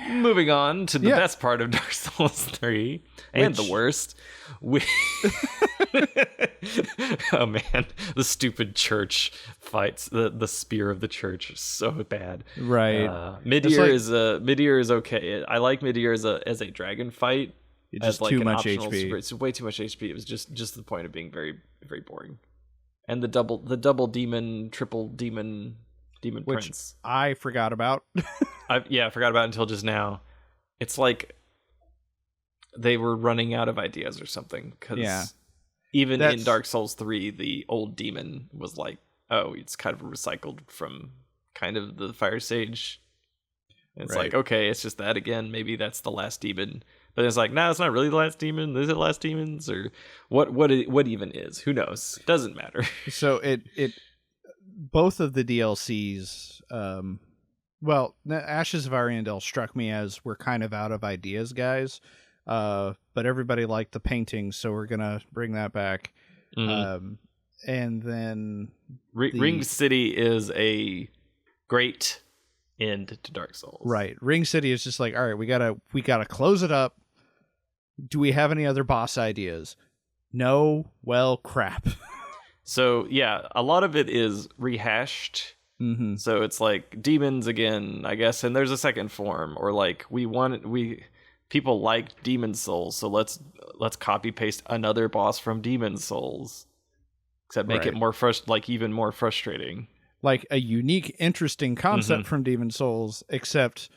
Speaker 2: Moving on to the best part of Dark Souls 3 and the worst. Oh man, the stupid church fights. The spear of the church is so bad.
Speaker 1: Right.
Speaker 2: Midir is okay. I like Midir as a dragon fight.
Speaker 1: It's just too much HP.
Speaker 2: It's way too much HP. It was just the point of being very, very boring. And the double demon, triple demon
Speaker 1: which
Speaker 2: prince.
Speaker 1: I forgot about.
Speaker 2: I forgot about it until just now. It's like they were running out of ideas or something. Because even in Dark Souls 3, the old demon was like, oh, it's kind of recycled from kind of the Fire Sage. And it's like, okay, it's just that again. Maybe that's the last demon. But it's like, no, it's not really the last demon. Is it last demons? Or what even is? Who knows? Doesn't matter.
Speaker 1: So it both of the DLCs, Ashes of Ariandel struck me as we're kind of out of ideas, guys. But everybody liked the painting, so we're gonna bring that back. Mm-hmm. And then
Speaker 2: Ring City is a great end to Dark Souls.
Speaker 1: Right. Ring City is just like, all right, we gotta close it up. Do we have any other boss ideas? No. Well, crap.
Speaker 2: So yeah, a lot of it is rehashed.
Speaker 1: Mm-hmm.
Speaker 2: So it's like demons again, I guess, and there's a second form, or like people like Demon Souls, so let's copy paste another boss from Demon Souls, except make it more even more frustrating.
Speaker 1: Like a unique, interesting concept from Demon Souls, except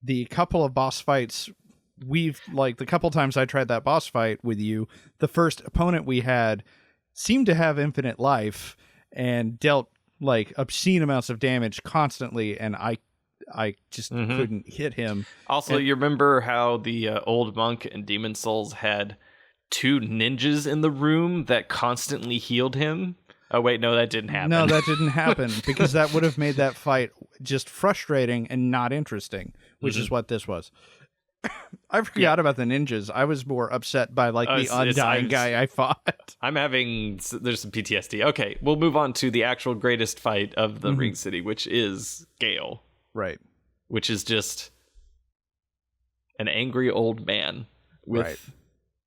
Speaker 1: the couple of boss fights the couple times I tried that boss fight with you, the first opponent we had seemed to have infinite life and dealt like obscene amounts of damage constantly, and I I just couldn't hit him.
Speaker 2: Also, you remember how the old monk in Demon Souls had 2 ninjas in the room that constantly healed him? Oh, wait, no, that didn't happen.
Speaker 1: No, that didn't happen because that would have made that fight just frustrating and not interesting, which is what this was. I forgot about the ninjas. I was more upset by the undying guy I fought.
Speaker 2: There's some PTSD. Okay, we'll move on to the actual greatest fight of the Ring City, which is Gale.
Speaker 1: Right.
Speaker 2: Which is just an angry old man with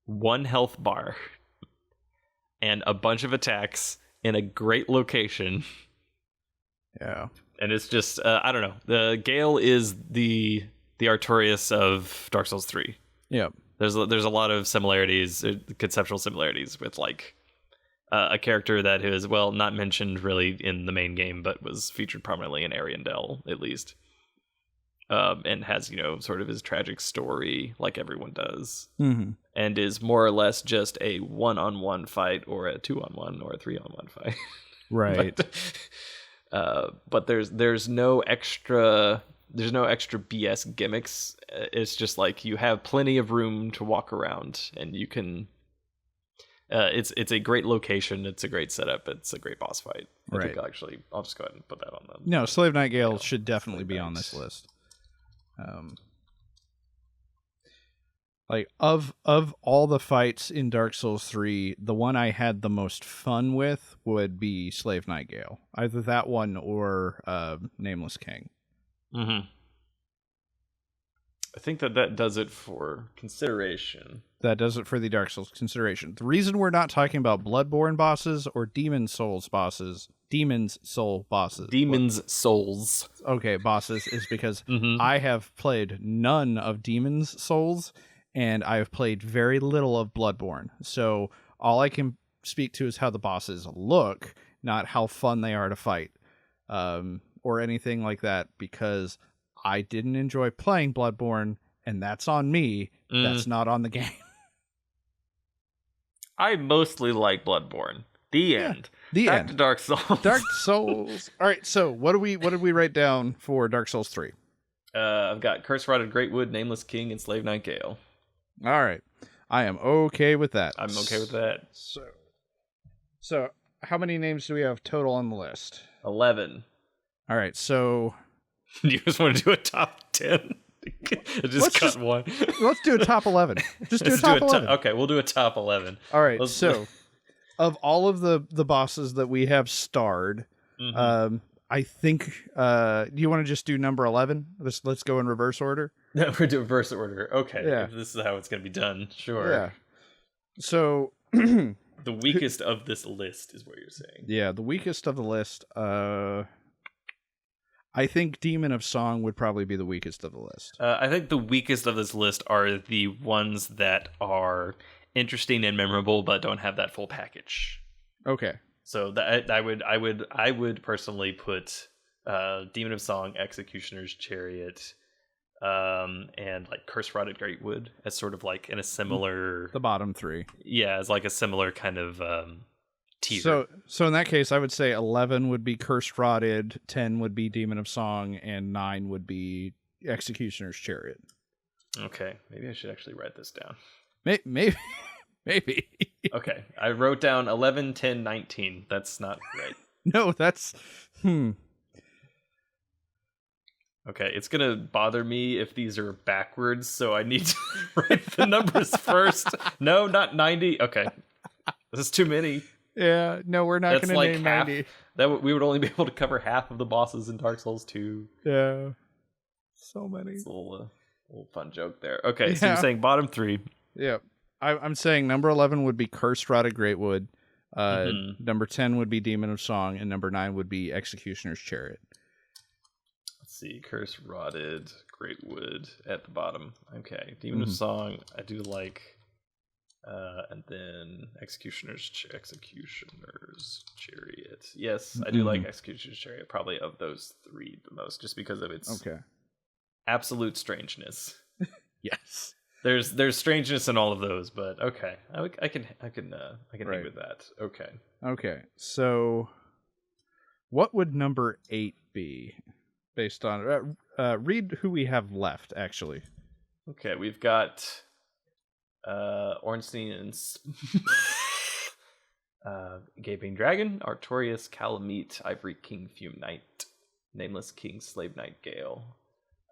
Speaker 2: 1 health bar and a bunch of attacks in a great location.
Speaker 1: Yeah.
Speaker 2: And it's just, I don't know. The Gale is the Artorias of Dark Souls 3.
Speaker 1: Yeah.
Speaker 2: There's a lot of similarities, conceptual similarities with a character that is, well, not mentioned really in the main game, but was featured prominently in Ariandel, at least. And has, sort of his tragic story like everyone does.
Speaker 1: Mm-hmm.
Speaker 2: And is more or less just a 1-on-1 fight or a 2-on-1 or a 3-on-1 fight.
Speaker 1: Right.
Speaker 2: But there's no extra BS gimmicks. It's just you have plenty of room to walk around, and you can. It's a great location. It's a great setup. It's a great boss fight. I think I'll just go ahead and put that on the.
Speaker 1: No, Slave Knight Gale should definitely be on this list. Of all the fights in Dark Souls 3, the one I had the most fun with would be Slave Knight Gale. Either that one or Nameless King.
Speaker 2: Mm-hmm. I think that does it for consideration.
Speaker 1: That does it for the Dark Souls consideration. The reason we're not talking about Bloodborne bosses or Demon's Souls bosses is because I have played none of Demon's Souls, and I have played very little of Bloodborne. So all I can speak to is how the bosses look, not how fun they are to fight, or anything like that, because I didn't enjoy playing Bloodborne, and that's on me. That's not on the game.
Speaker 2: I mostly like Bloodborne. The end. Back to Dark Souls.
Speaker 1: Dark Souls. All right, so what did we write down for Dark Souls 3?
Speaker 2: I've got Curse Rotted Greatwood, Nameless King, and Slave Knight Gale.
Speaker 1: All right. I am okay with that.
Speaker 2: I'm okay with that.
Speaker 1: So how many names do we have total on the list?
Speaker 2: 11.
Speaker 1: All right, so...
Speaker 2: You just want to do a top 10? Cut one.
Speaker 1: Let's do a top 11. Just do a top 11.
Speaker 2: Okay, we'll do a top 11.
Speaker 1: All right, so of all of the bosses that we have starred, I think... do you want to just do number 11? Let's go in reverse order.
Speaker 2: No, we're doing reverse order. Okay,
Speaker 1: yeah.
Speaker 2: If this is how it's going to be done, sure.
Speaker 1: Yeah. So...
Speaker 2: the weakest of this list is what you're saying.
Speaker 1: Yeah, the weakest of the list. I think Demon of Song would probably be the weakest of the list.
Speaker 2: I think the weakest of this list are the ones that are interesting and memorable, but don't have that full package.
Speaker 1: Okay.
Speaker 2: So that I would personally put Demon of Song, Executioner's Chariot, and Curse Rotted Greatwood as sort of in a similar.
Speaker 1: The bottom 3.
Speaker 2: Yeah, as a similar kind of. Tier.
Speaker 1: So in that case, I would say 11 would be Cursed Rotted, 10 would be Demon of Song, and 9 would be Executioner's Chariot.
Speaker 2: Okay, maybe I should actually write this down.
Speaker 1: Maybe.
Speaker 2: Okay, I wrote down 11, 10, 19. That's not right.
Speaker 1: No, that's...
Speaker 2: Okay, it's gonna bother me if these are backwards, so I need to write the numbers first. No, not 90. Okay, this is too many.
Speaker 1: Yeah, no, we're not going to name
Speaker 2: half,
Speaker 1: 90.
Speaker 2: That we would only be able to cover half of the bosses in Dark Souls 2.
Speaker 1: Yeah, so many.
Speaker 2: It's a little fun joke there. Okay, so you're saying bottom 3.
Speaker 1: Yeah, I'm saying number 11 would be Cursed Rotted Greatwood. Number 10 would be Demon of Song, and number 9 would be Executioner's Chariot.
Speaker 2: Let's see, Curse Rotted Greatwood at the bottom. Okay, Demon of Song, I do like. And then Executioner's Chariot. Yes, I do like Executioner's Chariot, probably of those 3 the most, just because of its absolute strangeness.
Speaker 1: Yes,
Speaker 2: there's strangeness in all of those, but okay, I can hang with that. Okay.
Speaker 1: So, what would number 8 be? based on read who we have left actually.
Speaker 2: Okay, we've got Ornstein and Gaping Dragon, Artorias, Calamite, Ivory King, Fume Knight, Nameless King, Slave Knight, Gale.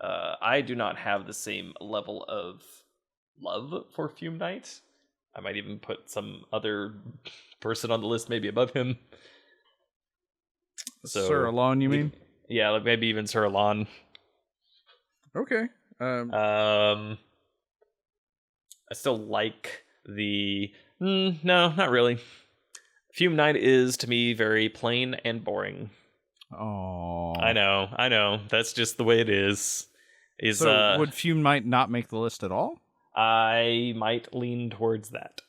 Speaker 2: I do not have the same level of love for Fume Knight. I might even put some other person on the list maybe above him. So,
Speaker 1: Sir Alon, you mean?
Speaker 2: Yeah, like maybe even Sir Alon.
Speaker 1: Okay.
Speaker 2: I still like the... no, not really. Fume Knight is, to me, very plain and boring.
Speaker 1: Oh,
Speaker 2: I know. That's just the way it is.
Speaker 1: So would Fume Knight not make the list at all?
Speaker 2: I might lean towards that.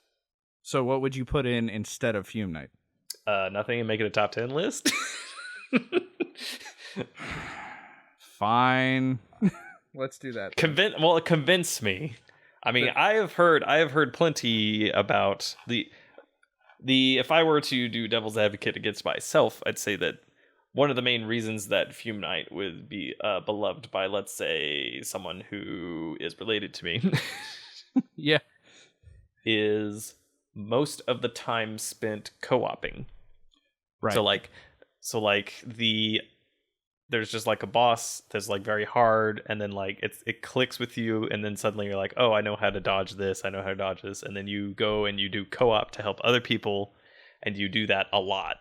Speaker 1: So what would you put in instead of Fume Knight?
Speaker 2: Nothing, and make it a top 10 list.
Speaker 1: Fine. Let's do that.
Speaker 2: Convince me. I mean, I have heard plenty about the if I were to do devil's advocate against myself, I'd say that one of the main reasons that Fume Knight would be beloved by, let's say, someone who is related to me,
Speaker 1: yeah,
Speaker 2: is most of the time spent co-oping.
Speaker 1: Right.
Speaker 2: So there's just like a boss that's like very hard, and then like it clicks with you, and then suddenly you're like, oh, I know how to dodge this, and then you go and you do co-op to help other people, and you do that a lot.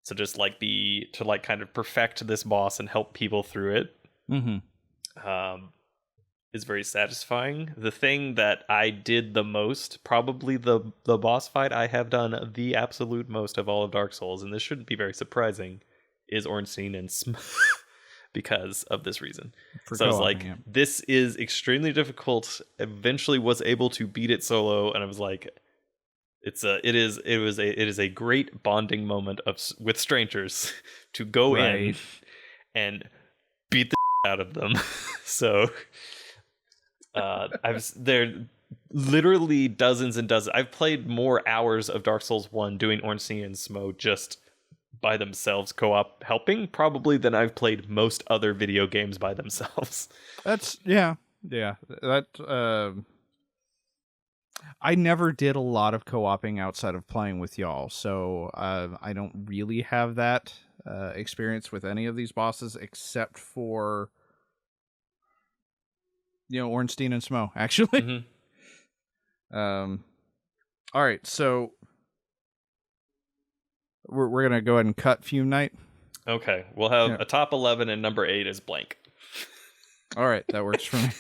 Speaker 2: So just like to like kind of perfect this boss and help people through it.
Speaker 1: Mm-hmm.
Speaker 2: Is very satisfying. The thing that I did the most, probably the boss fight I have done the absolute most of all of Dark Souls, and this shouldn't be very surprising, is Ornstein and because of this reason. So I was like, this is extremely difficult. Eventually was able to beat it solo, and I was like, it is a great bonding moment with strangers to go in and beat the out of them. So there literally dozens and dozens. I've played more hours of Dark Souls 1 doing Ornstein and Smo just by themselves, co-op helping, probably, than I've played most other video games by themselves.
Speaker 1: That's that I never did a lot of co-oping outside of playing with y'all, so I don't really have that experience with any of these bosses except for Ornstein and Smo, actually.
Speaker 2: Mm-hmm.
Speaker 1: All right, so we're gonna go ahead and cut Fume Knight.
Speaker 2: Okay, we'll have a top 11, and number 8 is blank.
Speaker 1: All right, that works for me.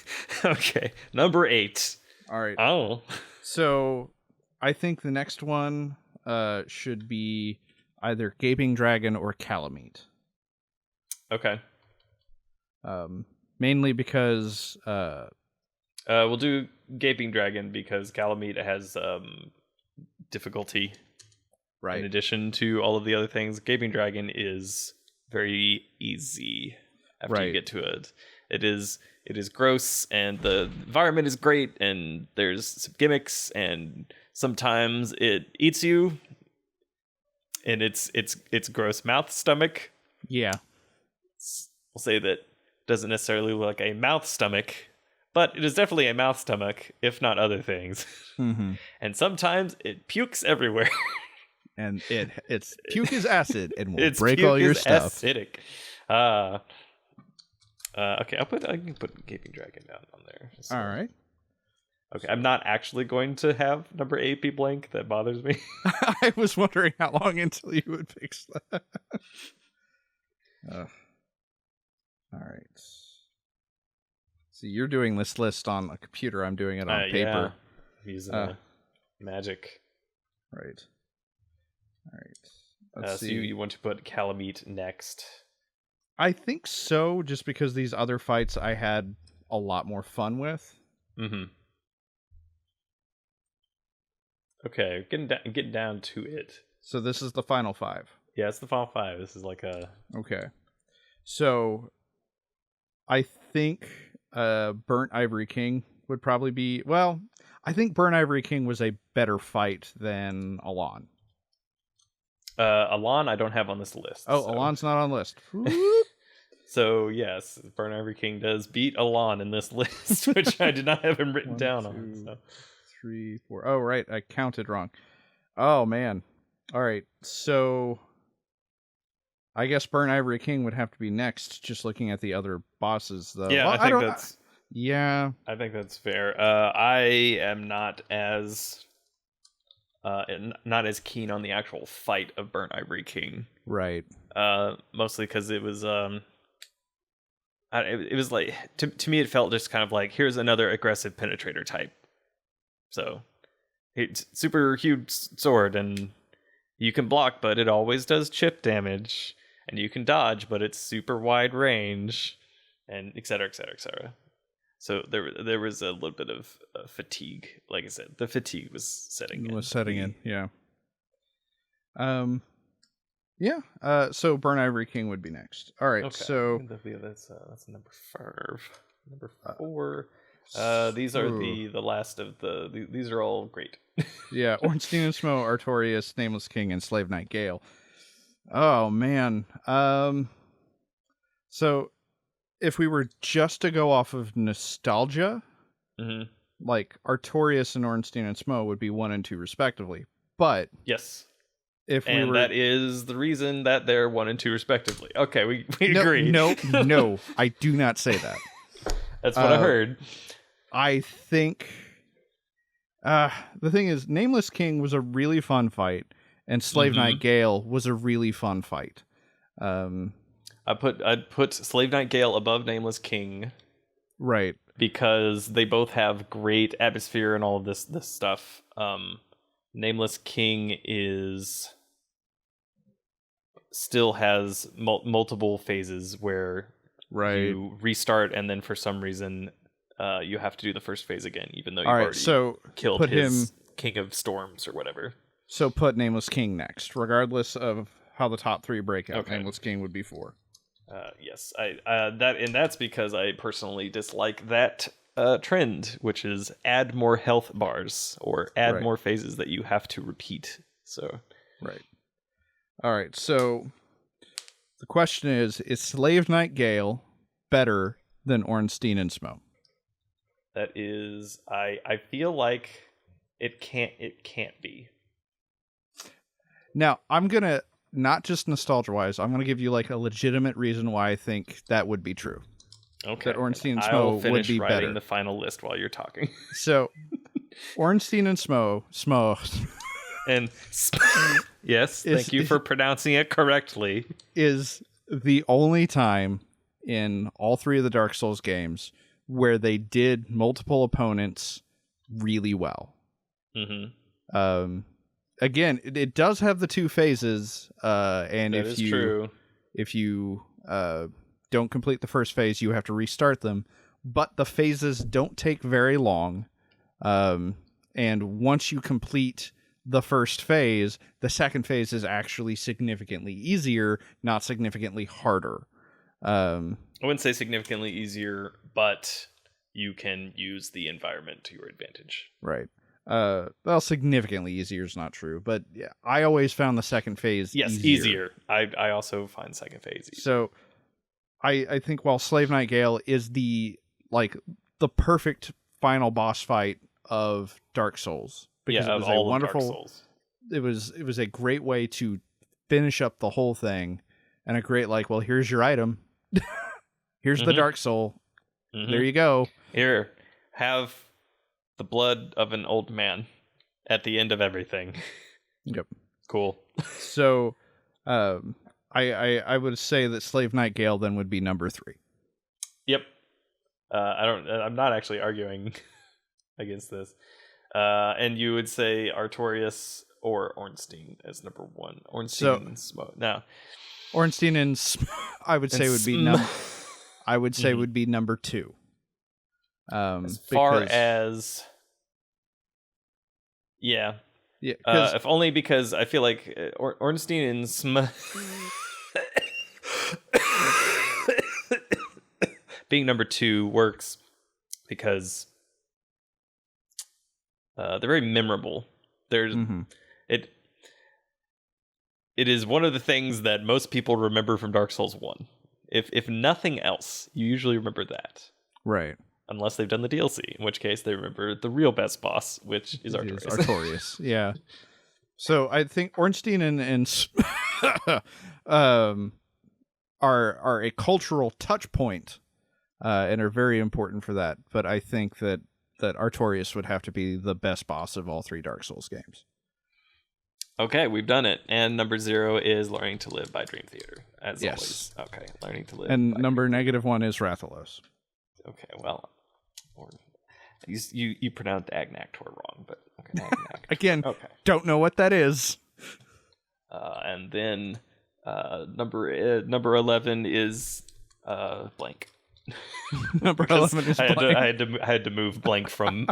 Speaker 2: Okay, number 8.
Speaker 1: All right.
Speaker 2: Oh,
Speaker 1: so I think the next one should be either Gaping Dragon or Calamite.
Speaker 2: Okay.
Speaker 1: Mainly because
Speaker 2: we'll do Gaping Dragon because Calamite has difficulty.
Speaker 1: Right.
Speaker 2: In addition to all of the other things, Gaping Dragon is very easy after you get to it. It is gross, and the environment is great, and there's some gimmicks, and sometimes it eats you, and it's gross mouth stomach.
Speaker 1: Yeah.
Speaker 2: We'll say that doesn't necessarily look like a mouth stomach, but it is definitely a mouth stomach, if not other things.
Speaker 1: Mm-hmm.
Speaker 2: And sometimes it pukes everywhere.
Speaker 1: And its puke is acid and will break all your stuff.
Speaker 2: Acidic. Okay, I can put Gaping Dragon down on there. So.
Speaker 1: All right.
Speaker 2: Okay, I'm not actually going to have number 8 be blank. That bothers me.
Speaker 1: I was wondering how long until you would fix that. All right. See, you're doing this list on a computer. I'm doing it on paper.
Speaker 2: Yeah. Using magic.
Speaker 1: Right. All right. Let's see.
Speaker 2: So you want to put Calamite next?
Speaker 1: I think so, just because these other fights I had a lot more fun with.
Speaker 2: Mm-hmm. Okay, getting down to it.
Speaker 1: So this is the final 5.
Speaker 2: Yeah, it's the final 5. This is like a...
Speaker 1: Okay. So I think Burnt Ivory King would probably be... Well, I think Burnt Ivory King was a better fight than Alon.
Speaker 2: Alon I don't have on this list.
Speaker 1: Oh,
Speaker 2: so.
Speaker 1: Alon's not on the list.
Speaker 2: So yes, Burnt Ivory King does beat Alon in this list, which I did not have him written
Speaker 1: 1,
Speaker 2: down
Speaker 1: 2,
Speaker 2: on. So.
Speaker 1: 3, 4. Oh, right, I counted wrong. Oh man. All right, so I guess Burnt Ivory King would have to be next. Just looking at the other bosses, though.
Speaker 2: Yeah,
Speaker 1: well,
Speaker 2: I think that's.
Speaker 1: Yeah,
Speaker 2: I think that's fair. I am not as not as keen on the actual fight of Burnt Ivory King.
Speaker 1: right.
Speaker 2: Mostly because it was it was like to me it felt just kind of like here's another aggressive penetrator type. So it's super huge sword and you can block, but it always does chip damage, and you can dodge, but it's super wide range, and et cetera, et cetera, et cetera. So there was a little bit of fatigue. Like I said, the fatigue was setting in.
Speaker 1: Yeah. Yeah. So Burnt Ivory King would be next. All right.
Speaker 2: Okay.
Speaker 1: So
Speaker 2: that's number 5. Number 4. These are the last of these are all great.
Speaker 1: yeah, Ornstein and Smo, Artorias, Nameless King, and Slave Knight Gale. Oh man. So if we were just to go off of nostalgia, like Artorias and Ornstein and Smo would be 1 and 2 respectively. But
Speaker 2: yes,
Speaker 1: that
Speaker 2: is the reason that they're 1 and 2 respectively. Okay, we agree.
Speaker 1: No, I do not say that.
Speaker 2: That's what I heard.
Speaker 1: I think the thing is, Nameless King was a really fun fight, and Slave Knight Gale was a really fun fight.
Speaker 2: I'd put Slave Knight Gale above Nameless King,
Speaker 1: right?
Speaker 2: Because they both have great atmosphere and all of this stuff. Nameless King still has multiple phases where you restart, and then for some reason you have to do the first phase again, even though you've already killed his King of Storms or whatever. So
Speaker 1: put Nameless King next, regardless of how the top 3 break out. Okay. Nameless King would be 4.
Speaker 2: Yes, that's because I personally dislike that trend, which is add more health bars or add more phases that you have to repeat. So
Speaker 1: all right. So the question is Slave Knight Gale better than Ornstein and Smo?
Speaker 2: That is, I feel like it can't be.
Speaker 1: Now I'm gonna. Not just nostalgia-wise, I'm going to give you like a legitimate reason why I think that would be true.
Speaker 2: Okay.
Speaker 1: That Ornstein and Smo would be better.
Speaker 2: I'll finish the final list while you're talking.
Speaker 1: So, Ornstein and Smo,
Speaker 2: and yes, thank you for pronouncing it correctly.
Speaker 1: Is the only time in all 3 of the Dark Souls games where they did multiple opponents really well. Again, it does have the 2 phases, and
Speaker 2: that is true.
Speaker 1: If you don't complete the first phase, you have to restart them. But the phases don't take very long, and once you complete the first phase, the second phase is actually significantly easier, not significantly harder.
Speaker 2: I wouldn't say significantly easier, but you can use the environment to your advantage.
Speaker 1: Right. Well, significantly easier is not true, but yeah, I always found the second phase easier.
Speaker 2: I also find second phase easier.
Speaker 1: So I think while Slave Knight Gale is the perfect final boss fight of Dark Souls, because it was a wonderful Dark Souls. It was a great way to finish up the whole thing, and a great well, here's your item. Here's the Dark Soul. There you go.
Speaker 2: Here, have the blood of an old man at the end of everything.
Speaker 1: Yep.
Speaker 2: Cool.
Speaker 1: So, I would say that Slave Knight Gale then would be number 3.
Speaker 2: Yep. I'm not actually arguing against this. And you would say Artorias or Ornstein as number 1. Ornstein and Smo. Now,
Speaker 1: Ornstein and I would say would be would be number 2.
Speaker 2: As far as if only because I feel like Ornstein and being number 2 works because they're very memorable. There's it is one of the things that most people remember from Dark Souls 1. If nothing else, you usually remember that.
Speaker 1: Right.
Speaker 2: Unless they've done the DLC, in which case they remember the real best boss, which is Artorias.
Speaker 1: Artorias, yeah. So I think Ornstein and are a cultural touch point, and are very important for that. But I think that Artorias would have to be the best boss of all 3 Dark Souls games.
Speaker 2: Okay, we've done it. And number 0 is Learning to Live by Dream Theater, as always. Okay, Learning to Live.
Speaker 1: And number -1 is Rathalos.
Speaker 2: Okay, well, you pronounced Agnactor wrong, but okay.
Speaker 1: Again, don't know what that is.
Speaker 2: And then number 11 is blank.
Speaker 1: Number 11 is blank.
Speaker 2: I had to move blank from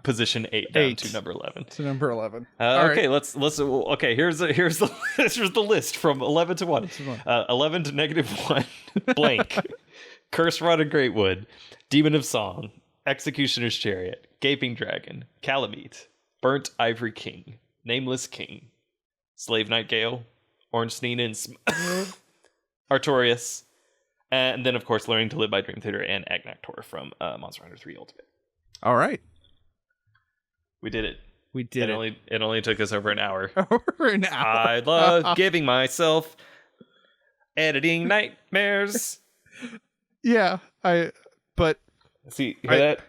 Speaker 2: position 8 down to number 11.
Speaker 1: To number 11.
Speaker 2: Okay, right. let's. Okay, here's the list from 11 to 1. 11 to -1. Blank. Curse Rod of Greatwood, Demon of Song, Executioner's Chariot, Gaping Dragon, Calamite, Burnt Ivory King, Nameless King, Slave Nightingale, Ornstein and Artorias, and then of course Learning to Live by Dream Theater and Agnactor from Monster Hunter 3 Ultimate.
Speaker 1: All right,
Speaker 2: we did it.
Speaker 1: We did it.
Speaker 2: It only took us over an hour.
Speaker 1: Over an hour.
Speaker 2: I love giving myself editing nightmares.
Speaker 1: Yeah, but
Speaker 2: see, hear that?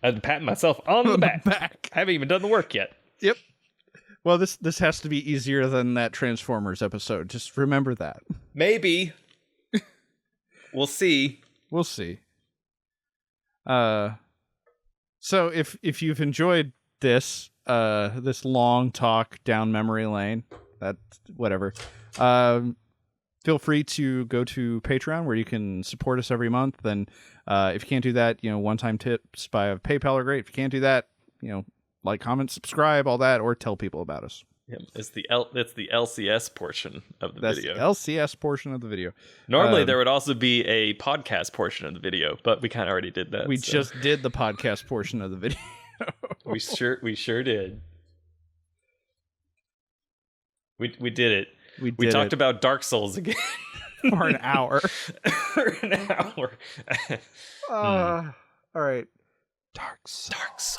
Speaker 2: I'm patting myself on the back. I haven't even done the work yet.
Speaker 1: Yep. Well, this has to be easier than that Transformers episode. Just remember that.
Speaker 2: Maybe. We'll see.
Speaker 1: We'll see. So if you've enjoyed this long talk down memory lane, that whatever. Feel free to go to Patreon where you can support us every month. And if you can't do that, one-time tips by PayPal are great. If you can't do that, like, comment, subscribe, all that, or tell people about us.
Speaker 2: Yeah, it's the LCS portion of the video.
Speaker 1: That's the LCS portion of the video.
Speaker 2: Normally, there would also be a podcast portion of the video, but we kind of already did that.
Speaker 1: We just did the podcast portion of the video.
Speaker 2: we sure did. We did it. We talked about Dark Souls again
Speaker 1: for an hour.
Speaker 2: For an hour.
Speaker 1: All right.
Speaker 2: Dark Souls.